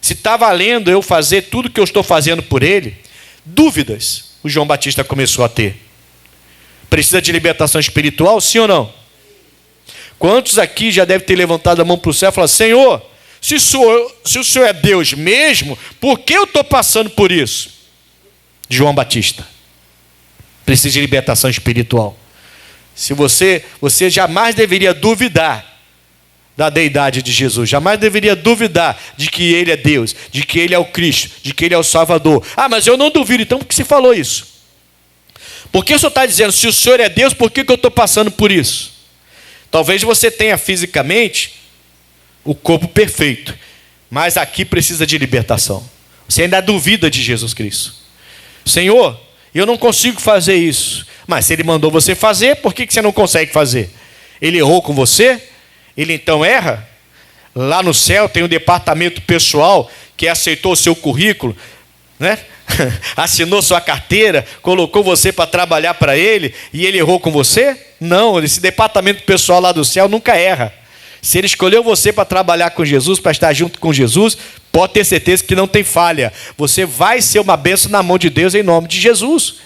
Se está valendo eu fazer tudo que eu estou fazendo por ele. Dúvidas o João Batista começou a ter. Precisa de libertação espiritual, sim ou não? Quantos aqui já devem ter levantado a mão para o céu e falado: Senhor, se o Senhor é Deus mesmo, por que eu estou passando por isso? João Batista. Precisa de libertação espiritual. Se você jamais deveria duvidar da deidade de Jesus, jamais deveria duvidar de que ele é Deus, de que ele é o Cristo, de que ele é o Salvador. Ah, mas eu não duvido. Então por que você falou isso? Por que o senhor está dizendo: se o Senhor é Deus, por que eu estou passando por isso? Talvez você tenha fisicamente o corpo perfeito, mas aqui precisa de libertação. Você ainda duvida de Jesus Cristo. Senhor, eu não consigo fazer isso. Mas se ele mandou você fazer, por que você não consegue fazer? Ele errou com você? Ele então erra? Lá no céu tem um departamento pessoal que aceitou o seu currículo, né? Assinou sua carteira, colocou você para trabalhar para ele, e ele errou com você? Não, esse departamento pessoal lá do céu nunca erra. Se ele escolheu você para trabalhar com Jesus, para estar junto com Jesus, pode ter certeza que não tem falha. Você vai ser uma bênção na mão de Deus em nome de Jesus.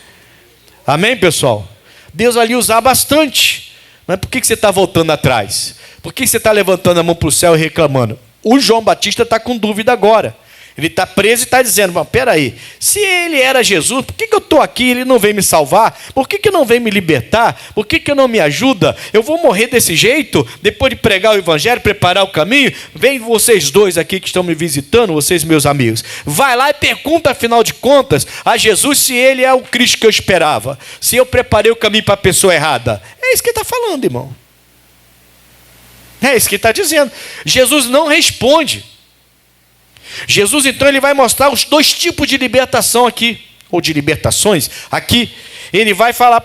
Amém, pessoal? Deus vai lhe usar bastante. Mas por que você está voltando atrás? Por que você está levantando a mão para o céu e reclamando? O João Batista está com dúvida agora. Ele está preso e está dizendo: mas peraí, se ele era Jesus, por que eu estou aqui e ele não vem me salvar? Por que não vem me libertar? Por que não me ajuda? Eu vou morrer desse jeito? Depois de pregar o evangelho, preparar o caminho? Vem vocês 2 aqui que estão me visitando, vocês meus amigos. Vai lá e pergunta, afinal de contas, a Jesus se ele é o Cristo que eu esperava. Se eu preparei o caminho para a pessoa errada. É isso que ele está falando, irmão. É isso que ele está dizendo. Jesus não responde. Jesus, então, ele vai mostrar os dois tipos de libertação aqui, ou de libertações aqui. Ele vai falar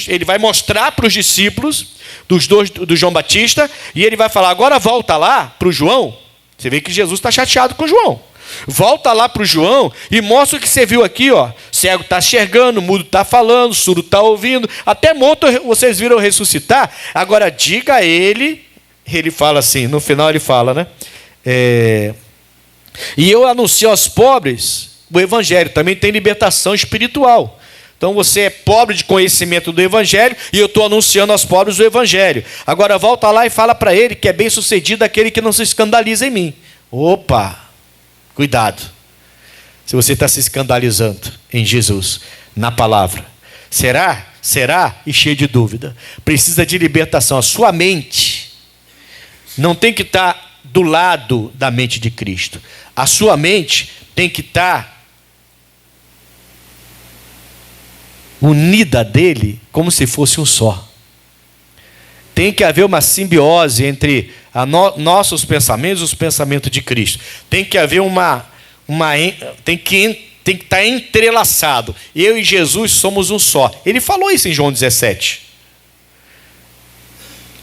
ele vai mostrar para os discípulos do João Batista, e ele vai falar, agora volta lá para o João. Você vê que Jesus está chateado com João. Volta lá para o João e mostra o que você viu aqui, ó. Cego está enxergando, mudo está falando, surdo está ouvindo, até morto vocês viram ressuscitar. Agora diga a ele fala assim, no final ele fala, né? E eu anuncio aos pobres o evangelho. Também tem libertação espiritual. Então você é pobre de conhecimento do evangelho e eu estou anunciando aos pobres o evangelho. Agora volta lá e fala para ele que é bem sucedido aquele que não se escandaliza em mim. Opa, cuidado. Se você está se escandalizando em Jesus, na palavra. Será? E cheio de dúvida. Precisa de libertação. A sua mente não tem que estar do lado da mente de Cristo. A sua mente tem que estar unida dele como se fosse um só. Tem que haver uma simbiose entre nossos pensamentos e os pensamentos de Cristo. Tem que haver tem que estar entrelaçado. Eu e Jesus somos um só. Ele falou isso em João 17.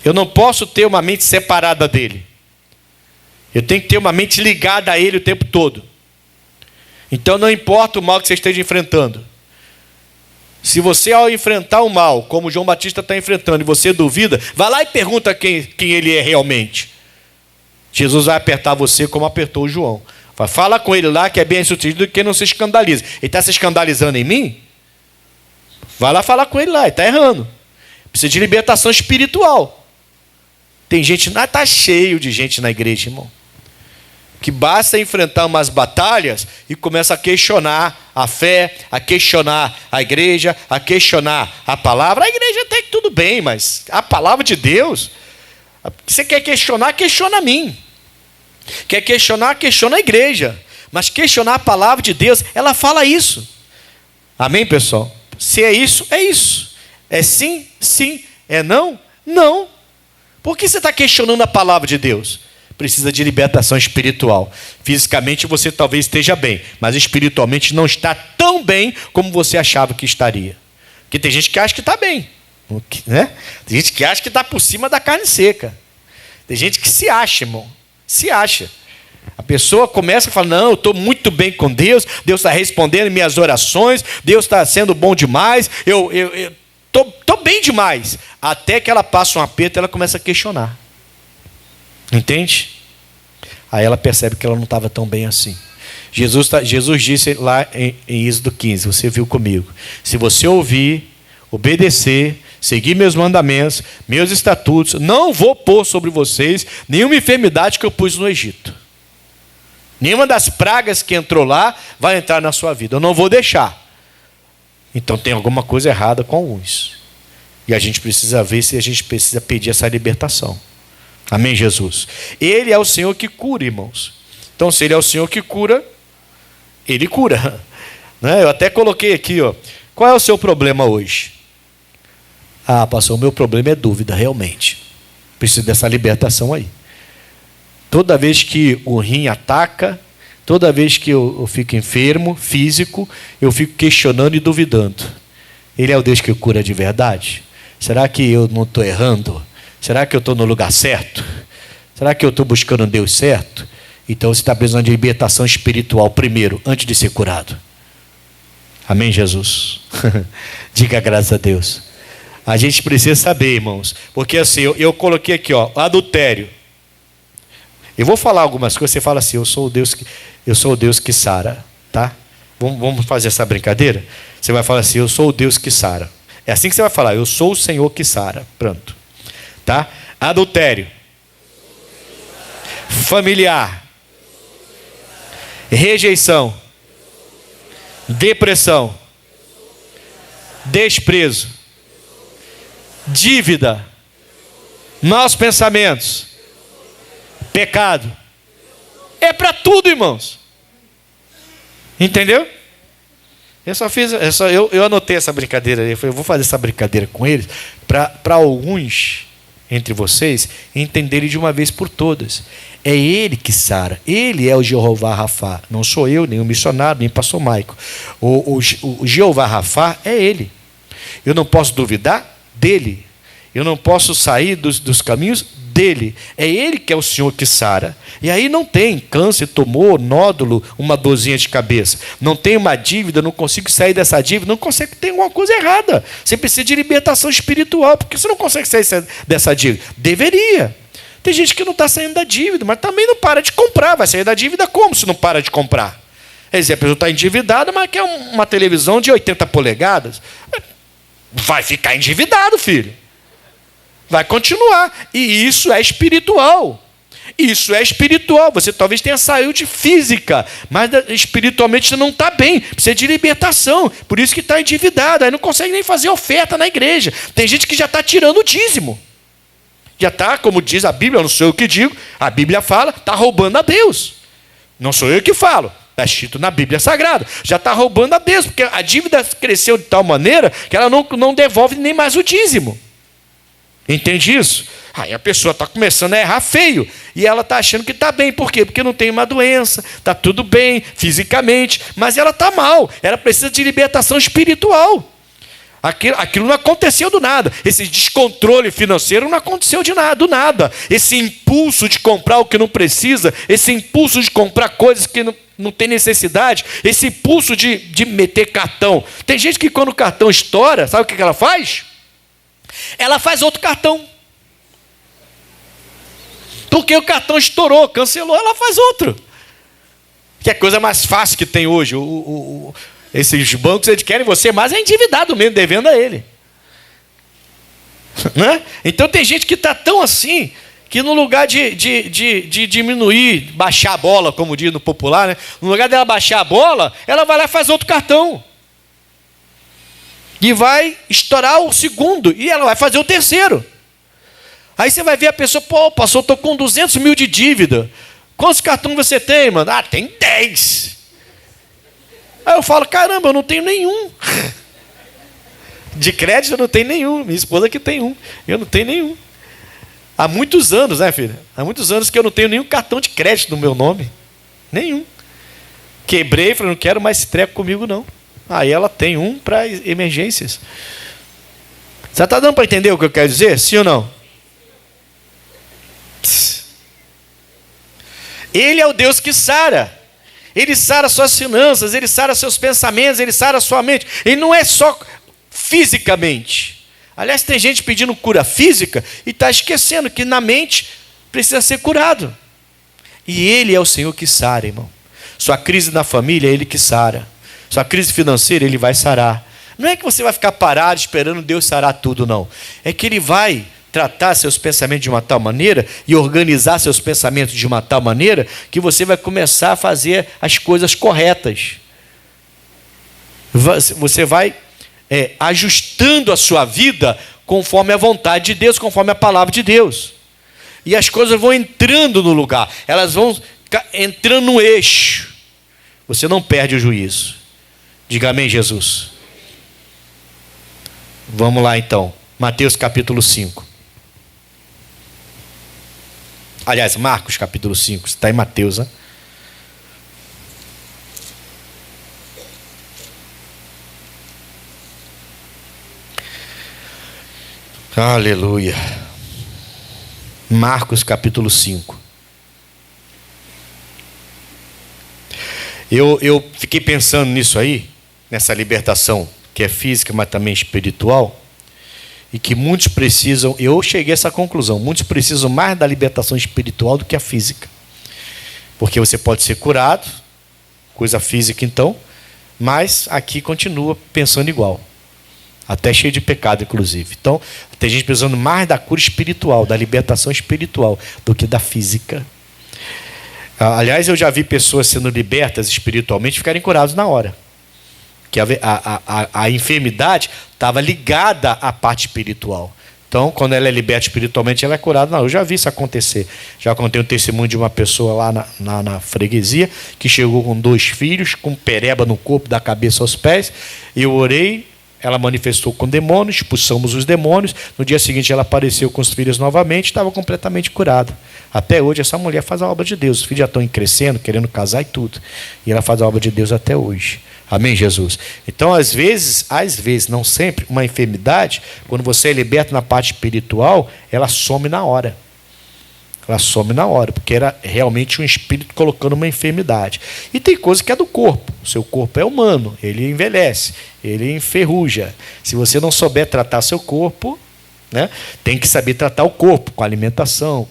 Eu não posso ter uma mente separada dele. Eu tenho que ter uma mente ligada a ele o tempo todo. Então não importa o mal que você esteja enfrentando. Se você, ao enfrentar o mal, como João Batista está enfrentando, e você duvida, vai lá e pergunta quem ele é realmente. Jesus vai apertar você como apertou o João. Fala com ele lá que é bem sucedido e que não se escandaliza. Ele está se escandalizando em mim? Vai lá falar com ele lá, ele está errando. Precisa de libertação espiritual. Tem gente, está cheio de gente na igreja, irmão, que basta enfrentar umas batalhas e começa a questionar a fé, a questionar a igreja, a questionar a palavra. A igreja até que tudo bem, mas a palavra de Deus, você quer questionar, questiona a mim. Quer questionar, questiona a igreja. Mas questionar a palavra de Deus, ela fala isso. Amém, pessoal? Se é isso, é isso. É sim, sim. É não, não. Por que você está questionando a palavra de Deus? Precisa de libertação espiritual. Fisicamente você talvez esteja bem, mas espiritualmente não está tão bem como você achava que estaria. Porque tem gente que acha que está bem, né? Tem gente que acha que está por cima da carne seca. Tem gente que se acha, irmão. Se acha. A pessoa começa a falar, não, eu estou muito bem com Deus, Deus está respondendo minhas orações, Deus está sendo bom demais, eu estou bem demais. Até que ela passa um aperto e ela começa a questionar. Entende? Aí ela percebe que ela não estava tão bem assim. Jesus disse lá em Êxodo 15, você viu comigo. Se você ouvir, obedecer, seguir meus mandamentos, meus estatutos, não vou pôr sobre vocês nenhuma enfermidade que eu pus no Egito. Nenhuma das pragas que entrou lá vai entrar na sua vida. Eu não vou deixar. Então tem alguma coisa errada com alguns. E a gente precisa ver se a gente precisa pedir essa libertação. Amém, Jesus? Ele é o Senhor que cura, irmãos. Então, se Ele é o Senhor que cura, Ele cura. Né? Eu até coloquei aqui, ó. Qual é o seu problema hoje? Ah, pastor, o meu problema é dúvida, realmente. Preciso dessa libertação aí. Toda vez que o rim ataca, toda vez que eu fico enfermo, físico, eu fico questionando e duvidando. Ele é o Deus que cura de verdade? Será que eu não estou errando? Será que eu estou no lugar certo? Será que eu estou buscando um Deus certo? Então você está precisando de libertação espiritual primeiro, antes de ser curado. Amém, Jesus? Diga graças a Deus. A gente precisa saber, irmãos, porque assim, eu coloquei aqui, ó, adultério. Eu vou falar algumas coisas, você fala assim, eu sou o Deus que sara, tá? Vamos fazer essa brincadeira? Você vai falar assim, eu sou o Deus que sara. É assim que você vai falar, eu sou o Senhor que sara. Pronto. Tá? Adultério. Familiar. Rejeição. Depressão. Desprezo. Dívida. Maus pensamentos. Pecado. É para tudo, irmãos. Entendeu? Eu anotei essa brincadeira aí. Eu vou fazer essa brincadeira com eles. Para alguns, entre vocês e entenderem de uma vez por todas. É Ele que sara. Ele é o Jeová Rafá. Não sou eu, nem o missionário, nem o pastor Maico. O Jeová Rafá é Ele. Eu não posso duvidar dele. Eu não posso sair dos caminhos dele. É Ele que é o Senhor que sara. E aí não tem câncer, tumor, nódulo, uma dorzinha de cabeça. Não tem uma dívida, não consigo sair dessa dívida, não consegue, tem alguma coisa errada. Você precisa de libertação espiritual. Por que você não consegue sair dessa dívida? Deveria. Tem gente que não está saindo da dívida, mas também não para de comprar. Vai sair da dívida como se não para de comprar? Quer dizer, a pessoa está endividada, mas quer uma televisão de 80 polegadas. Vai ficar endividado, filho. Vai continuar. E isso é espiritual. Isso é espiritual. Você talvez tenha saúde física, mas espiritualmente você não está bem. Precisa de libertação. Por isso que está endividado. Aí não consegue nem fazer oferta na igreja. Tem gente que já está tirando o dízimo. Já está, como diz a Bíblia, não sou eu que digo, a Bíblia fala, está roubando a Deus. Não sou eu que falo. Está escrito na Bíblia Sagrada. Já está roubando a Deus, porque a dívida cresceu de tal maneira que ela não devolve nem mais o dízimo. Entende isso? Aí a pessoa está começando a errar feio. E ela está achando que está bem. Por quê? Porque não tem uma doença. Está tudo bem fisicamente. Mas ela está mal. Ela precisa de libertação espiritual. Aquilo não aconteceu do nada. Esse descontrole financeiro não aconteceu do nada. Esse impulso de comprar o que não precisa. Esse impulso de comprar coisas que não tem necessidade. Esse impulso de meter cartão. Tem gente que quando o cartão estoura, sabe o que ela faz? Ela faz outro cartão. Porque o cartão estourou, cancelou, ela faz outro. Que é a coisa mais fácil que tem hoje. Esses bancos, eles querem você mais endividado mesmo, devendo a ele. Né? Então tem gente que está tão assim, que no lugar de diminuir, baixar a bola, como diz no popular, né? No lugar dela baixar a bola, ela vai lá e faz outro cartão. E vai estourar o segundo. E ela vai fazer o terceiro. Aí você vai ver a pessoa, pô, pastor, estou com 200 mil de dívida. Quantos cartões você tem, mano? Ah, tem 10. Aí eu falo, caramba, eu não tenho nenhum. De crédito eu não tenho nenhum. Minha esposa que tem um. Eu não tenho nenhum. Há muitos anos, né, filha? Há muitos anos que eu não tenho nenhum cartão de crédito no meu nome. Nenhum. Quebrei, falei, não quero mais esse treco comigo, não. Aí ela tem um para emergências. Você está dando para entender o que eu quero dizer? Sim ou não? Ele é o Deus que sara. Ele sara suas finanças, ele sara seus pensamentos, ele sara sua mente. Ele não é só fisicamente. Aliás, tem gente pedindo cura física e está esquecendo que na mente precisa ser curado. E ele é o Senhor que sara, irmão. Sua crise na família é ele que sara. Sua crise financeira, ele vai sarar. Não é que você vai ficar parado esperando Deus sarar tudo, não. É que ele vai tratar seus pensamentos de uma tal maneira e organizar seus pensamentos de uma tal maneira que você vai começar a fazer as coisas corretas. Você vai ajustando a sua vida conforme a vontade de Deus, conforme a palavra de Deus. E as coisas vão entrando no lugar. Elas vão entrando no eixo. Você não perde o juízo. Diga amém, Jesus. Vamos lá então. Mateus capítulo 5. Aliás, Marcos capítulo 5. Está em Mateus, né? Aleluia. Marcos capítulo 5. Eu fiquei pensando nisso aí, nessa libertação que é física, mas também espiritual, e que muitos precisam, eu cheguei a essa conclusão, muitos precisam mais da libertação espiritual do que a física. Porque você pode ser curado, coisa física então, mas aqui continua pensando igual. Até cheio de pecado, inclusive. Então, tem gente precisando mais da cura espiritual, da libertação espiritual, do que da física. Aliás, eu já vi pessoas sendo libertas espiritualmente ficarem curadas na hora. Que a enfermidade estava ligada à parte espiritual. Então, quando ela é liberta espiritualmente, ela é curada. Não, eu já vi isso acontecer. Já contei um testemunho de uma pessoa lá na freguesia, que chegou com 2 filhos, com pereba no corpo, da cabeça aos pés. Eu orei, ela manifestou com demônios, expulsamos os demônios. No dia seguinte ela apareceu com os filhos novamente, estava completamente curada. Até hoje essa mulher faz a obra de Deus. Os filhos já estão crescendo, querendo casar e tudo. E ela faz a obra de Deus até hoje. Amém, Jesus? Então, às vezes, não sempre, uma enfermidade, quando você é liberto na parte espiritual, ela some na hora. Ela some na hora, porque era realmente um espírito colocando uma enfermidade. E tem coisa que é do corpo. O seu corpo é humano, ele envelhece, ele enferruja. Se você não souber tratar seu corpo, né, tem que saber tratar o corpo com alimentação,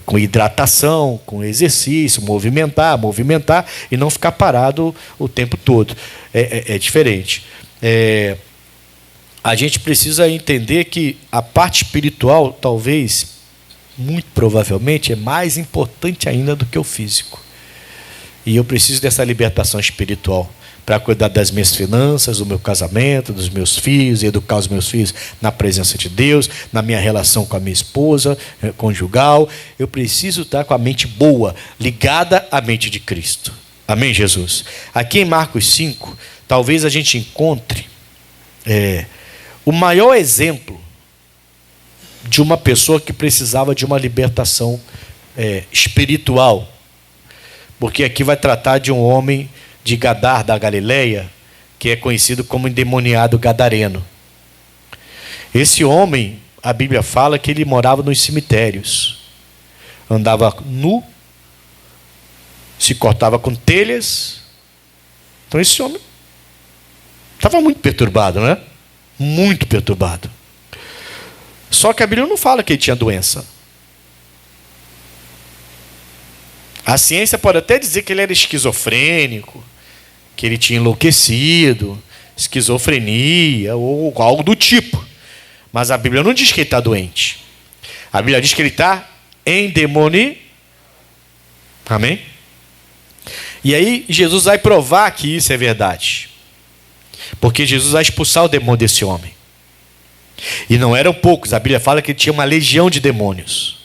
com hidratação, com exercício, movimentar e não ficar parado o tempo todo. É diferente. A gente precisa entender que a parte espiritual, talvez, muito provavelmente, é mais importante ainda do que o físico. E eu preciso dessa libertação espiritual para cuidar das minhas finanças, do meu casamento, dos meus filhos, educar os meus filhos na presença de Deus, na minha relação com a minha esposa, conjugal. Eu preciso estar com a mente boa, ligada à mente de Cristo. Amém, Jesus? Aqui em Marcos 5, talvez a gente encontre o maior exemplo de uma pessoa que precisava de uma libertação espiritual. Porque aqui vai tratar de um homem de Gadar, da Galileia, que é conhecido como endemoniado gadareno. Esse homem, a Bíblia fala que ele morava nos cemitérios. Andava nu, se cortava com telhas. Então esse homem estava muito perturbado, né? Muito perturbado. Só que a Bíblia não fala que ele tinha doença. A ciência pode até dizer que ele era esquizofrênico, que ele tinha enlouquecido, esquizofrenia ou algo do tipo. Mas a Bíblia não diz que ele está doente. A Bíblia diz que ele está endemoniado. Amém? E aí Jesus vai provar que isso é verdade. Porque Jesus vai expulsar o demônio desse homem. E não eram poucos, a Bíblia fala que ele tinha uma legião de demônios.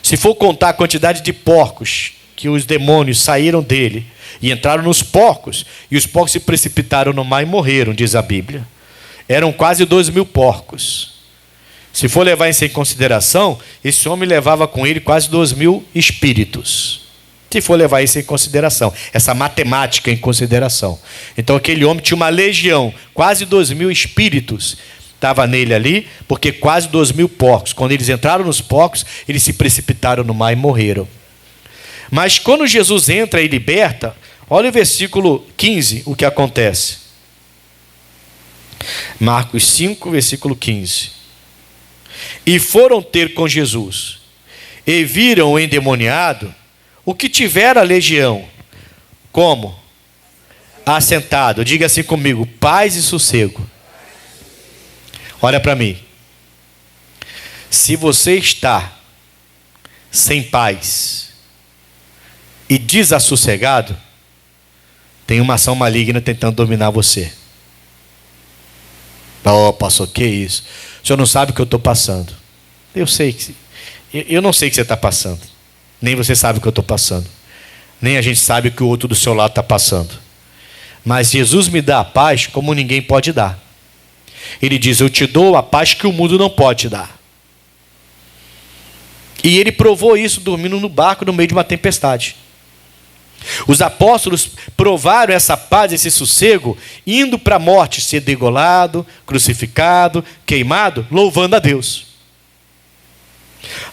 Se for contar a quantidade de porcos que os demônios saíram dele e entraram nos porcos, e os porcos se precipitaram no mar e morreram, diz a Bíblia. Eram quase 2.000 porcos. Se for levar isso em consideração, esse homem levava com ele quase 2.000 espíritos. Se for levar isso em consideração, essa matemática em consideração. Então aquele homem tinha uma legião, quase 2.000 espíritos estava nele ali, porque quase 2.000 porcos. Quando eles entraram nos porcos, eles se precipitaram no mar e morreram. Mas quando Jesus entra e liberta, olha o versículo 15, o que acontece. Marcos 5, versículo 15. E foram ter com Jesus, e viram o endemoniado, o que tivera a legião. Como? Assentado. Diga assim comigo: paz e sossego. Olha para mim. Se você está sem paz e desassossegado, tem uma ação maligna tentando dominar você. Oh, pastor, que isso? O senhor não sabe o que eu estou passando. Eu sei que... Eu não sei o que você está passando. Nem você sabe o que eu estou passando. Nem a gente sabe o que o outro do seu lado está passando. Mas Jesus me dá a paz como ninguém pode dar. Ele diz: eu te dou a paz que o mundo não pode te dar. E ele provou isso dormindo no barco no meio de uma tempestade. Os apóstolos provaram essa paz, esse sossego, indo para a morte, ser degolado, crucificado, queimado, louvando a Deus.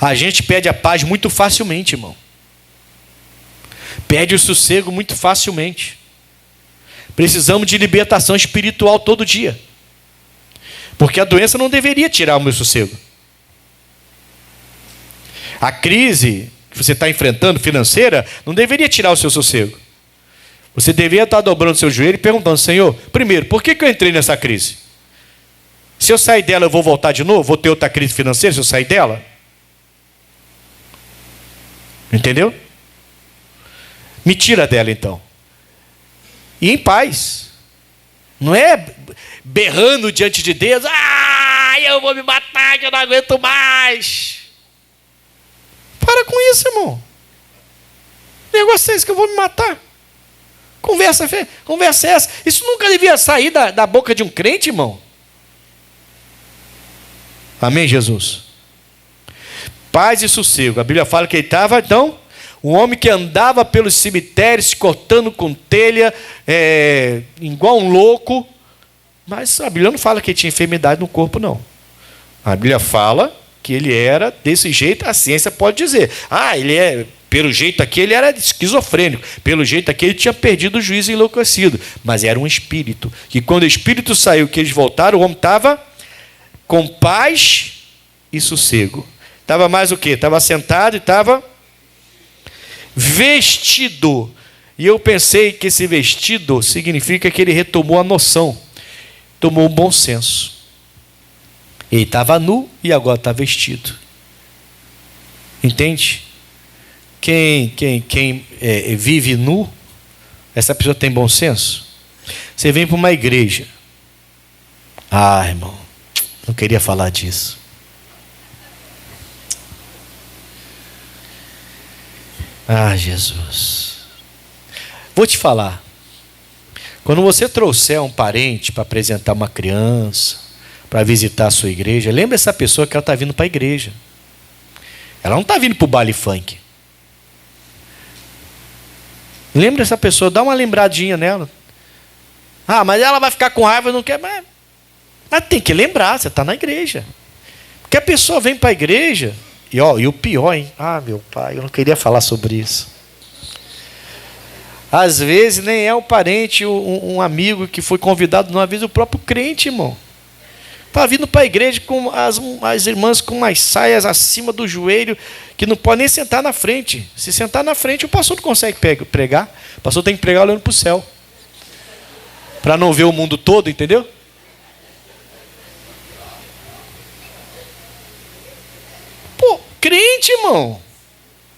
A gente perde a paz muito facilmente, irmão. Perde o sossego muito facilmente. Precisamos de libertação espiritual todo dia. Porque a doença não deveria tirar o meu sossego. A crise que você está enfrentando, financeira, não deveria tirar o seu sossego. Você deveria estar dobrando seu joelho e perguntando: Senhor, primeiro, por que eu entrei nessa crise? Se eu sair dela, eu vou voltar de novo? Vou ter outra crise financeira se eu sair dela? Entendeu? Me tira dela então. E em paz. Não é berrando diante de Deus: eu vou me matar, que eu não aguento mais. Para com isso, irmão. O negócio é esse, que eu vou me matar. conversa é essa? Isso nunca devia sair da boca de um crente, irmão. Amém, Jesus? Paz e sossego. A Bíblia fala que ele estava, então, um homem que andava pelos cemitérios, se cortando com telha, igual um louco. Mas a Bíblia não fala que ele tinha enfermidade no corpo, não. A Bíblia fala que ele era desse jeito, a ciência pode dizer. Pelo jeito aqui ele era esquizofrênico. Pelo jeito aqui ele tinha perdido o juízo e enlouquecido. Mas era um espírito. Que quando o espírito saiu, que eles voltaram, o homem estava com paz e sossego. Estava mais o quê? Estava sentado e estava vestido. E eu pensei que esse vestido significa que ele retomou a noção. Tomou um bom senso. Ele estava nu e agora está vestido. Entende? Quem vive nu, essa pessoa tem bom senso. Você vem para uma igreja. Irmão, não queria falar disso. Jesus. Vou te falar. Quando você trouxer um parente para apresentar uma criança, para visitar a sua igreja, lembra essa pessoa que ela está vindo para a igreja. Ela não está vindo para o baile funk. Lembra essa pessoa, dá uma lembradinha nela. Mas ela vai ficar com raiva, não quer. Mas tem que lembrar, você está na igreja. Porque a pessoa vem para a igreja, e o pior, hein? Meu pai, eu não queria falar sobre isso. Às vezes nem é um parente, um amigo que foi convidado, uma vez o próprio crente, irmão. Está vindo para a igreja com as irmãs com umas saias acima do joelho, que não pode nem sentar na frente. Se sentar na frente, o pastor não consegue pregar. O pastor tem que pregar olhando para o céu. Para não ver o mundo todo, entendeu? Crente, irmão.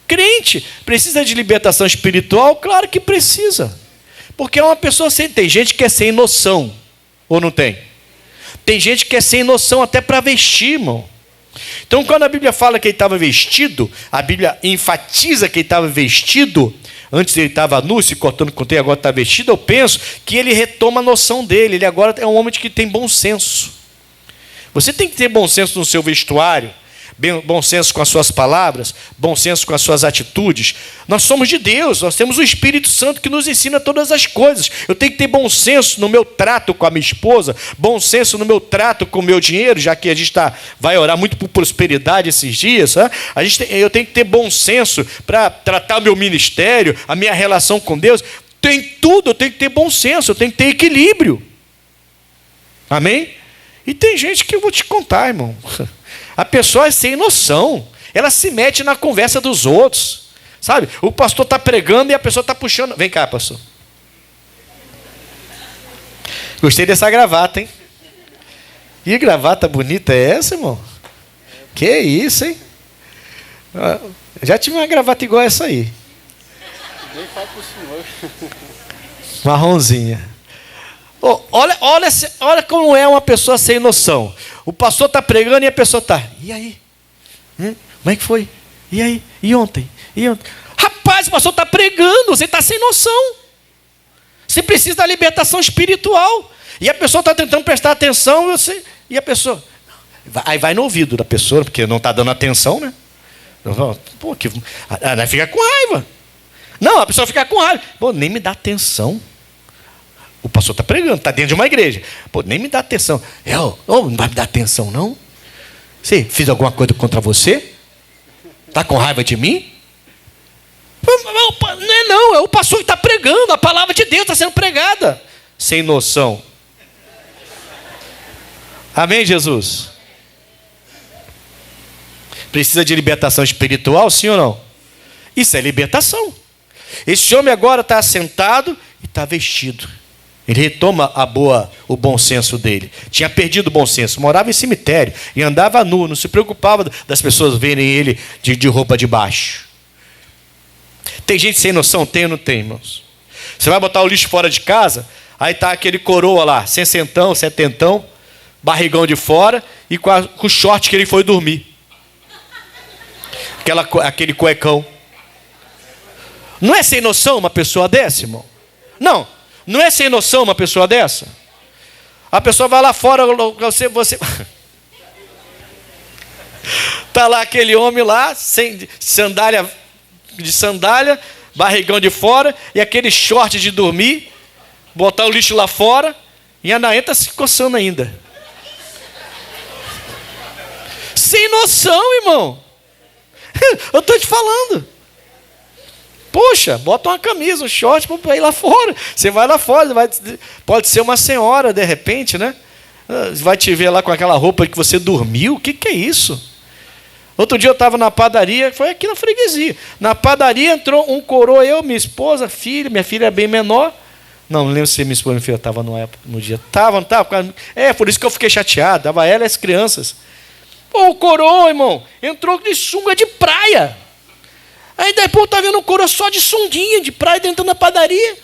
Crente. Precisa de libertação espiritual? Claro que precisa. Porque é uma pessoa sem... Tem gente que é sem noção. Ou não tem? Tem gente que é sem noção até para vestir, irmão. Então, quando a Bíblia fala que ele estava vestido, a Bíblia enfatiza que ele estava vestido. Antes ele estava nu, se cortando com teia, agora está vestido. Eu penso que ele retoma a noção dele. Ele agora é um homem que tem bom senso. Você tem que ter bom senso no seu vestuário, bom senso com as suas palavras, bom senso com as suas atitudes. Nós somos de Deus, nós temos o Espírito Santo que nos ensina todas as coisas. Eu tenho que ter bom senso no meu trato com a minha esposa, bom senso no meu trato com o meu dinheiro, já que a gente vai orar muito por prosperidade esses dias. Eu tenho que ter bom senso para tratar o meu ministério, a minha relação com Deus. Tem tudo, eu tenho que ter bom senso, eu tenho que ter equilíbrio. Amém? E tem gente que eu vou te contar, irmão. A pessoa é sem noção. Ela se mete na conversa dos outros. Sabe? O pastor está pregando e a pessoa está puxando. Vem cá, pastor. Gostei dessa gravata, hein? Que gravata bonita é essa, irmão? Que isso, hein? Já tive uma gravata igual essa aí. Nem falo pro senhor. Marronzinha. Olha como é uma pessoa sem noção. O pastor está pregando e a pessoa está. E aí? Como é que foi? E aí? E ontem? Rapaz, o pastor está pregando, você está sem noção. Você precisa da libertação espiritual. E a pessoa está tentando prestar atenção, e a pessoa. Aí vai no ouvido da pessoa, porque não está dando atenção, né? Ela fica com raiva. Não, a pessoa fica com raiva. Nem me dá atenção. O pastor está pregando, está dentro de uma igreja. Nem me dá atenção. Não vai me dar atenção, não? Você fiz alguma coisa contra você? Está com raiva de mim? Não, é o pastor que está pregando. A palavra de Deus está sendo pregada. Sem noção. Amém, Jesus? Precisa de libertação espiritual, sim ou não? Isso é libertação. Esse homem agora está sentado e está vestido. Ele retoma o bom senso dele. Tinha perdido o bom senso. Morava em cemitério e andava nu. Não se preocupava das pessoas verem ele de roupa de baixo. Tem gente sem noção? Tem ou não tem, irmãos? Você vai botar o lixo fora de casa, aí está aquele coroa lá, sessentão, setentão, barrigão de fora e com o short que ele foi dormir. Aquele cuecão. Não é sem noção uma pessoa dessa, irmão? Não, não é sem noção uma pessoa dessa? A pessoa vai lá fora, você... Tá lá aquele homem lá, sem sandália, barrigão de fora, e aquele short de dormir, botar o lixo lá fora, e a Anaê está se coçando ainda. Sem noção, irmão. Eu estou te falando. Poxa, bota uma camisa, um short para ir lá fora. Você vai lá fora, pode ser uma senhora de repente, né? Vai te ver lá com aquela roupa que você dormiu. O que é isso? Outro dia eu estava na padaria, foi aqui na freguesia. Na padaria entrou um coroa, eu, minha esposa, filha, minha filha é bem menor. Não lembro se minha esposa e minha filha estavam no dia. Não estava. É, por isso que eu fiquei chateado. Estava ela e as crianças. Pô, o coroa, irmão, entrou de sunga de praia. Aí depois eu estava vendo um coroa só de sunguinha de praia dentro da padaria.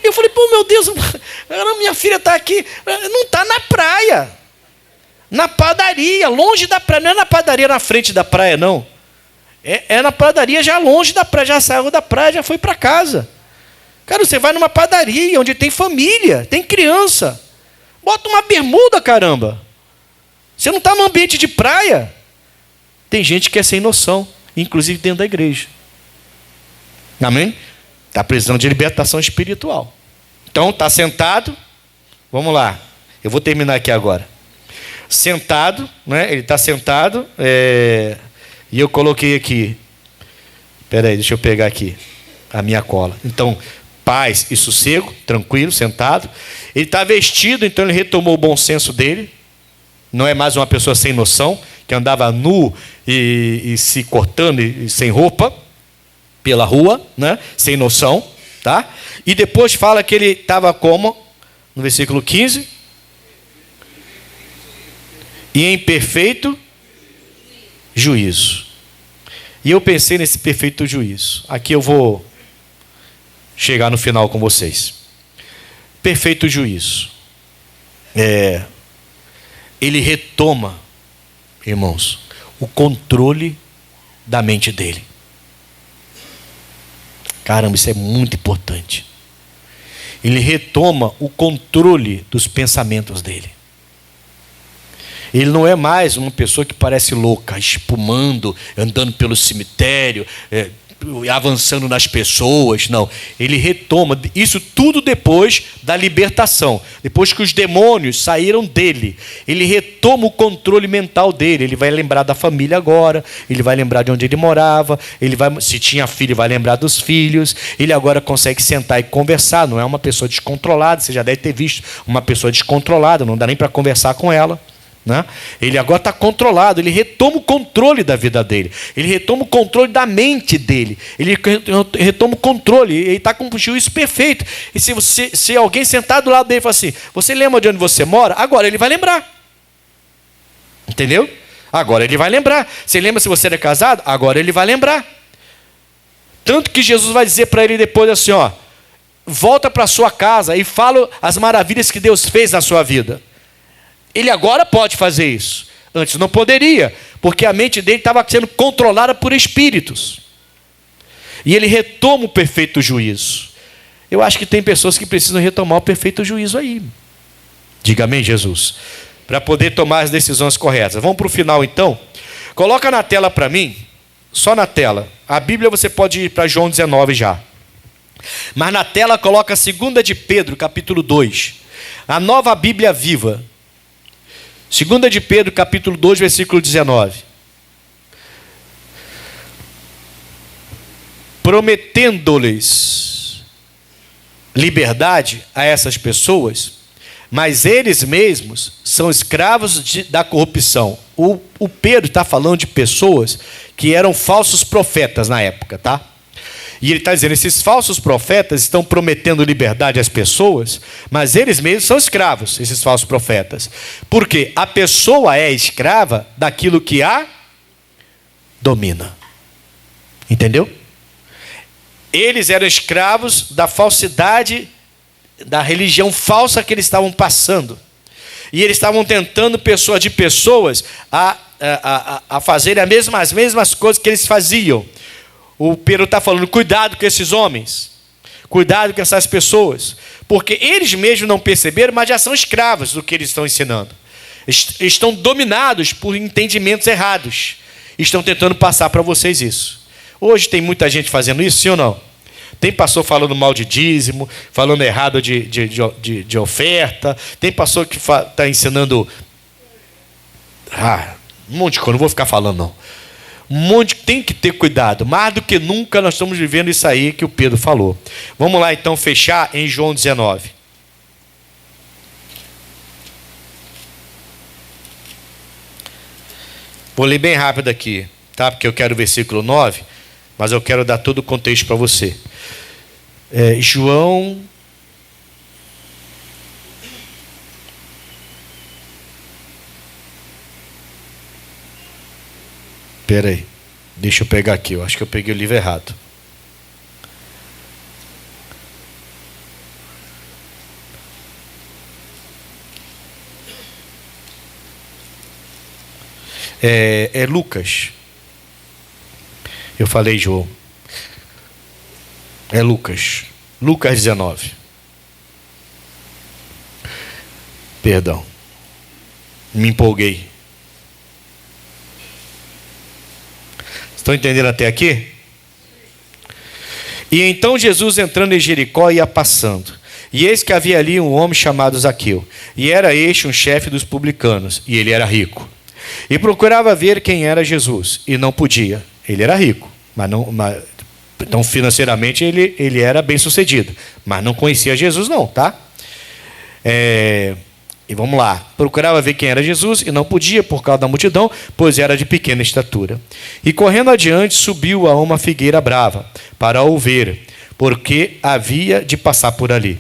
Eu falei, pô, meu Deus, minha filha está aqui. Não está na praia. Na padaria, longe da praia. Não é na padaria na frente da praia, não. É na padaria já longe da praia. Já saiu da praia, já foi para casa. Cara, você vai numa padaria onde tem família, tem criança. Bota uma bermuda, caramba. Você não está num ambiente de praia. Tem gente que é sem noção, inclusive dentro da igreja. Amém? Está precisando de libertação espiritual. Então, está sentado. Vamos lá. Eu vou terminar aqui agora. Sentado, né? Ele está sentado. E eu coloquei aqui. Espera aí, deixa eu pegar aqui a minha cola. Então, paz e sossego, tranquilo, sentado. Ele está vestido, então ele retomou o bom senso dele. Não é mais uma pessoa sem noção, que andava nu e se cortando e sem roupa pela rua, né? Sem noção, tá? E depois fala que ele estava como? No versículo 15. E em perfeito juízo. E eu pensei nesse perfeito juízo. Aqui eu vou chegar no final com vocês. Perfeito juízo. Ele retoma, irmãos, o controle da mente dele. Caramba, isso é muito importante. Ele retoma o controle dos pensamentos dele. Ele não é mais uma pessoa que parece louca, espumando, andando pelo cemitério, avançando nas pessoas. Não, ele retoma isso tudo depois da libertação, depois que os demônios saíram dele. Ele retoma o controle mental dele. Ele vai lembrar da família agora, ele vai lembrar de onde ele morava, se tinha filho, vai lembrar dos filhos. Ele agora consegue sentar e conversar. Não é uma pessoa descontrolada. Você já deve ter visto uma pessoa descontrolada, não dá nem para conversar com ela, né? Ele agora está controlado. Ele retoma o controle da vida dele, ele retoma o controle da mente dele, ele retoma o controle. Ele está com um juízo perfeito. E se alguém sentar do lado dele e falar assim: você lembra de onde você mora? Agora ele vai lembrar. Entendeu? Agora ele vai lembrar. Você lembra se você era casado? Agora ele vai lembrar. Tanto que Jesus vai dizer para ele depois assim: ó, volta para sua casa e fala as maravilhas que Deus fez na sua vida. Ele agora pode fazer isso. Antes não poderia, porque a mente dele estava sendo controlada por espíritos. E ele retoma o perfeito juízo. Eu acho que tem pessoas que precisam retomar o perfeito juízo aí. Diga amém, Jesus. Para poder tomar as decisões corretas. Vamos para o final então. Coloca na tela para mim, só na tela. A Bíblia você pode ir para João 19 já. Mas na tela coloca 2 de Pedro, capítulo 2. A Nova Bíblia Viva. 2 de Pedro, capítulo 2, versículo 19. Prometendo-lhes liberdade a essas pessoas, mas eles mesmos são escravos da corrupção. O Pedro está falando de pessoas que eram falsos profetas na época, tá? E ele está dizendo, esses falsos profetas estão prometendo liberdade às pessoas, mas eles mesmos são escravos, esses falsos profetas. Porque a pessoa é escrava daquilo que a domina. Entendeu? Eles eram escravos da falsidade, da religião falsa que eles estavam passando. E eles estavam tentando persuadir pessoas a fazerem as mesmas coisas que eles faziam. O Pedro está falando, cuidado com esses homens. Cuidado com essas pessoas, porque eles mesmos não perceberam, mas já são escravos do que eles estão ensinando. Estão dominados por entendimentos errados. Estão tentando passar para vocês isso. Hoje tem muita gente fazendo isso, sim ou não? Tem pastor falando mal de dízimo, falando errado de oferta. Tem pastor que está ensinando... um monte de coisa, não vou ficar falando não. Tem que ter cuidado. Mais do que nunca nós estamos vivendo isso aí que o Pedro falou. Vamos lá então fechar em João 19. Vou ler bem rápido aqui, tá? Porque eu quero o versículo 9, mas eu quero dar todo o contexto para você. João... Espera aí, deixa eu pegar aqui, eu acho que eu peguei o livro errado. É Lucas. Eu falei João. É Lucas. Lucas 19. Perdão. Me empolguei. Estão entendendo até aqui? E então Jesus, entrando em Jericó, ia passando. E eis que havia ali um homem chamado Zaqueu. E era este um chefe dos publicanos. E ele era rico. E procurava ver quem era Jesus. E não podia. Ele era rico. Então financeiramente ele era bem sucedido. Mas não conhecia Jesus não, tá? E vamos lá. Procurava ver quem era Jesus e não podia por causa da multidão, pois era de pequena estatura. E correndo adiante subiu a uma figueira brava para o ver, porque havia de passar por ali.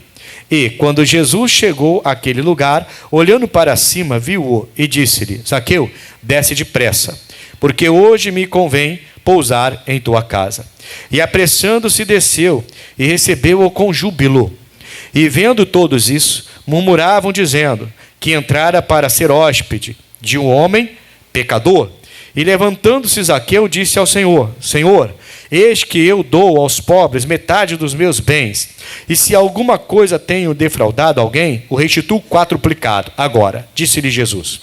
E quando Jesus chegou àquele lugar, olhando para cima, viu-o e disse-lhe: Zaqueu, desce depressa, porque hoje me convém pousar em tua casa. E apressando-se desceu e recebeu-o com júbilo. E vendo todos isso, murmuravam dizendo que entrara para ser hóspede de um homem pecador. E levantando-se Zaqueu disse ao Senhor: Senhor, eis que eu dou aos pobres metade dos meus bens, e se alguma coisa tenho defraudado alguém, o restituo quadruplicado. Agora, disse-lhe Jesus: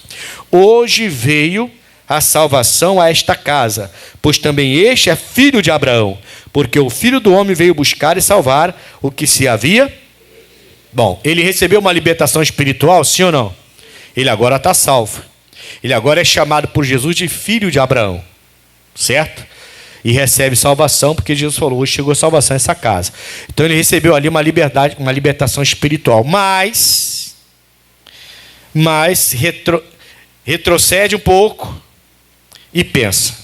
hoje veio a salvação a esta casa, pois também este é filho de Abraão, porque o Filho do Homem veio buscar e salvar o que se havia... Bom, ele recebeu uma libertação espiritual, sim ou não? Ele agora está salvo. Ele agora é chamado por Jesus de filho de Abraão, certo? E recebe salvação, porque Jesus falou: hoje chegou a salvação nessa casa. Então ele recebeu ali uma libertação espiritual. Mas retrocede um pouco e pensa.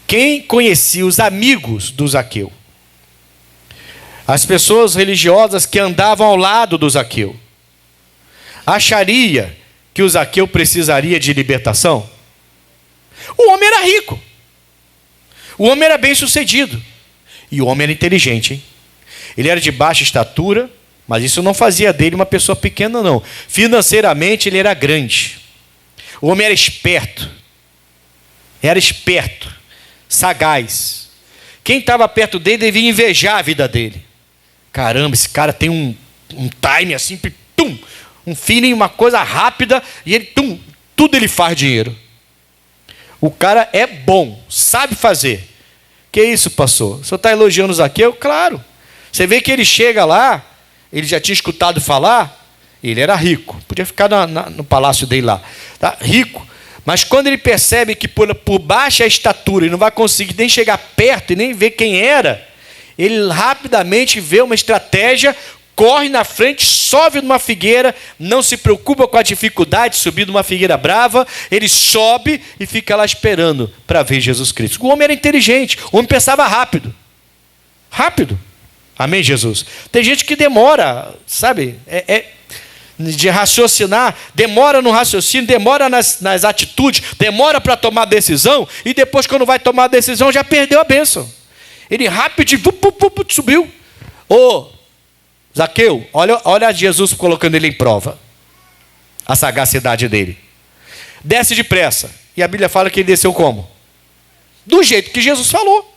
Quem conhecia os amigos do Zaqueu? As pessoas religiosas que andavam ao lado do Zaqueu, acharia que o Zaqueu precisaria de libertação? O homem era rico. O homem era bem sucedido. E o homem era inteligente, hein? Ele era de baixa estatura, mas isso não fazia dele uma pessoa pequena, não. Financeiramente ele era grande. O homem era esperto. Sagaz. Quem estava perto dele devia invejar a vida dele. Caramba, esse cara tem um time assim, um feeling, uma coisa rápida, e ele, tudo ele faz dinheiro. O cara é bom, sabe fazer. Que isso, pastor? O senhor está elogiando o Zaqueu? Claro. Você vê que ele chega lá, ele já tinha escutado falar, ele era rico. Podia ficar no palácio dele lá. Tá? Rico. Mas quando ele percebe que por baixa estatura ele não vai conseguir nem chegar perto e nem ver quem era, ele rapidamente vê uma estratégia, corre na frente, sobe numa figueira, não se preocupa com a dificuldade de subir numa figueira brava, ele sobe e fica lá esperando para ver Jesus Cristo. O homem era inteligente, o homem pensava rápido. Rápido. Amém, Jesus? Tem gente que demora, sabe? De raciocinar, demora no raciocínio, demora nas atitudes, demora para tomar decisão, e depois, quando vai tomar a decisão, já perdeu a bênção. Ele rapidinho subiu. Zaqueu, olha Jesus colocando ele em prova, a sagacidade dele. Desce depressa. E a Bíblia fala que ele desceu como? Do jeito que Jesus falou.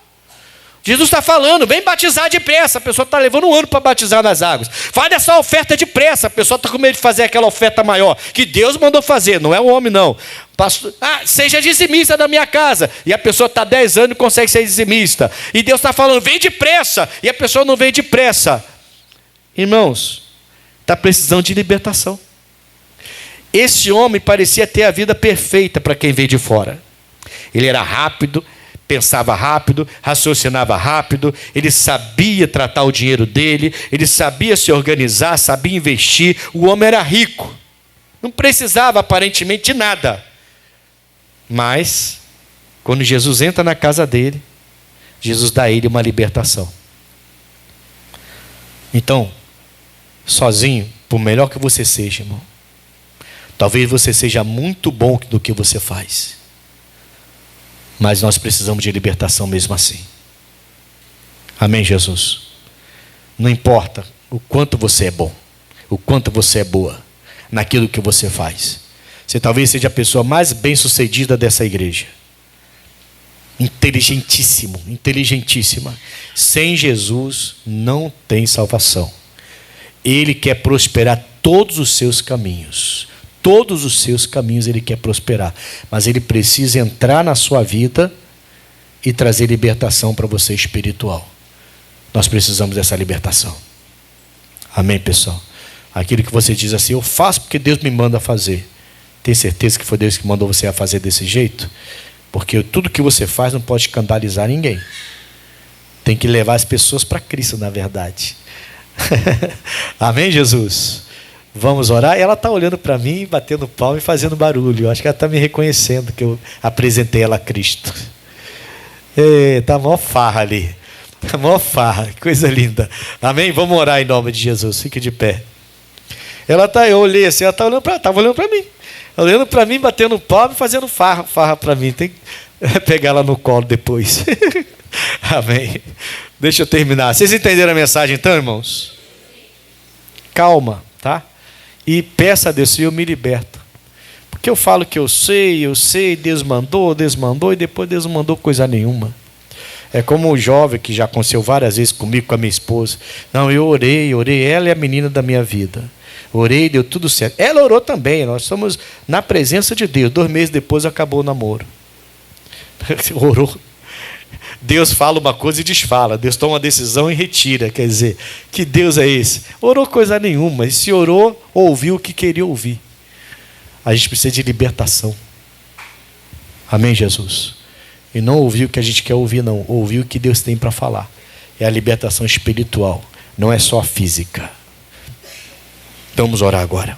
Jesus está falando, vem batizar depressa. A pessoa está levando 1 ano para batizar nas águas. Faz essa oferta depressa. A pessoa está com medo de fazer aquela oferta maior, que Deus mandou fazer, não é o homem não. Seja dizimista da minha casa. E a pessoa está 10 anos e consegue ser dizimista. E Deus está falando, vem depressa. E a pessoa não vem depressa. Irmãos, está precisando de libertação. Esse homem parecia ter a vida perfeita para quem veio de fora. Ele era rápido, pensava rápido, raciocinava rápido, ele sabia tratar o dinheiro dele, ele sabia se organizar, sabia investir. O homem era rico, não precisava aparentemente de nada. Mas, quando Jesus entra na casa dele, Jesus dá a ele uma libertação. Então, sozinho, por melhor que você seja, irmão, talvez você seja muito bom do que você faz, mas nós precisamos de libertação mesmo assim. Amém, Jesus? Não importa o quanto você é bom, o quanto você é boa naquilo que você faz. Você talvez seja a pessoa mais bem-sucedida dessa igreja. Inteligentíssimo, inteligentíssima. Sem Jesus não tem salvação. Ele quer prosperar todos os seus caminhos. Todos os seus caminhos ele quer prosperar. Mas ele precisa entrar na sua vida e trazer libertação para você espiritual. Nós precisamos dessa libertação. Amém, pessoal? Aquilo que você diz assim, eu faço porque Deus me manda fazer. Tem certeza que foi Deus que mandou você a fazer desse jeito? Porque tudo que você faz não pode escandalizar ninguém. Tem que levar as pessoas para Cristo, na verdade. Amém, Jesus? Vamos orar? Ela está olhando para mim, batendo palma e fazendo barulho. Eu acho que ela está me reconhecendo que eu apresentei ela a Cristo. Está mó farra ali. Está mó farra, que coisa linda. Amém? Vamos orar em nome de Jesus. Fique de pé. Eu olhei assim, ela estava olhando para mim. Olhando para mim, batendo palma e fazendo farra para mim. Tem que pegar ela no colo depois. Amém. Deixa eu terminar. Vocês entenderam a mensagem então, irmãos? Calma, tá? E peça a Deus, Senhor, me liberta. Porque eu falo que eu sei, Deus mandou, e depois Deus não mandou coisa nenhuma. É como o jovem que já aconteceu várias vezes comigo, com a minha esposa. Não, eu orei, ela é a menina da minha vida. Orei, deu tudo certo. Ela orou também, nós estamos na presença de Deus. 2 meses depois acabou o namoro. Orou. Deus fala uma coisa e desfala. Deus toma uma decisão e retira. Quer dizer, que Deus é esse? Orou coisa nenhuma. E se orou, ouviu o que queria ouvir. A gente precisa de libertação. Amém, Jesus? E não ouvir o que a gente quer ouvir, não. Ouvir o que Deus tem para falar. É a libertação espiritual. Não é só a física. Vamos orar agora.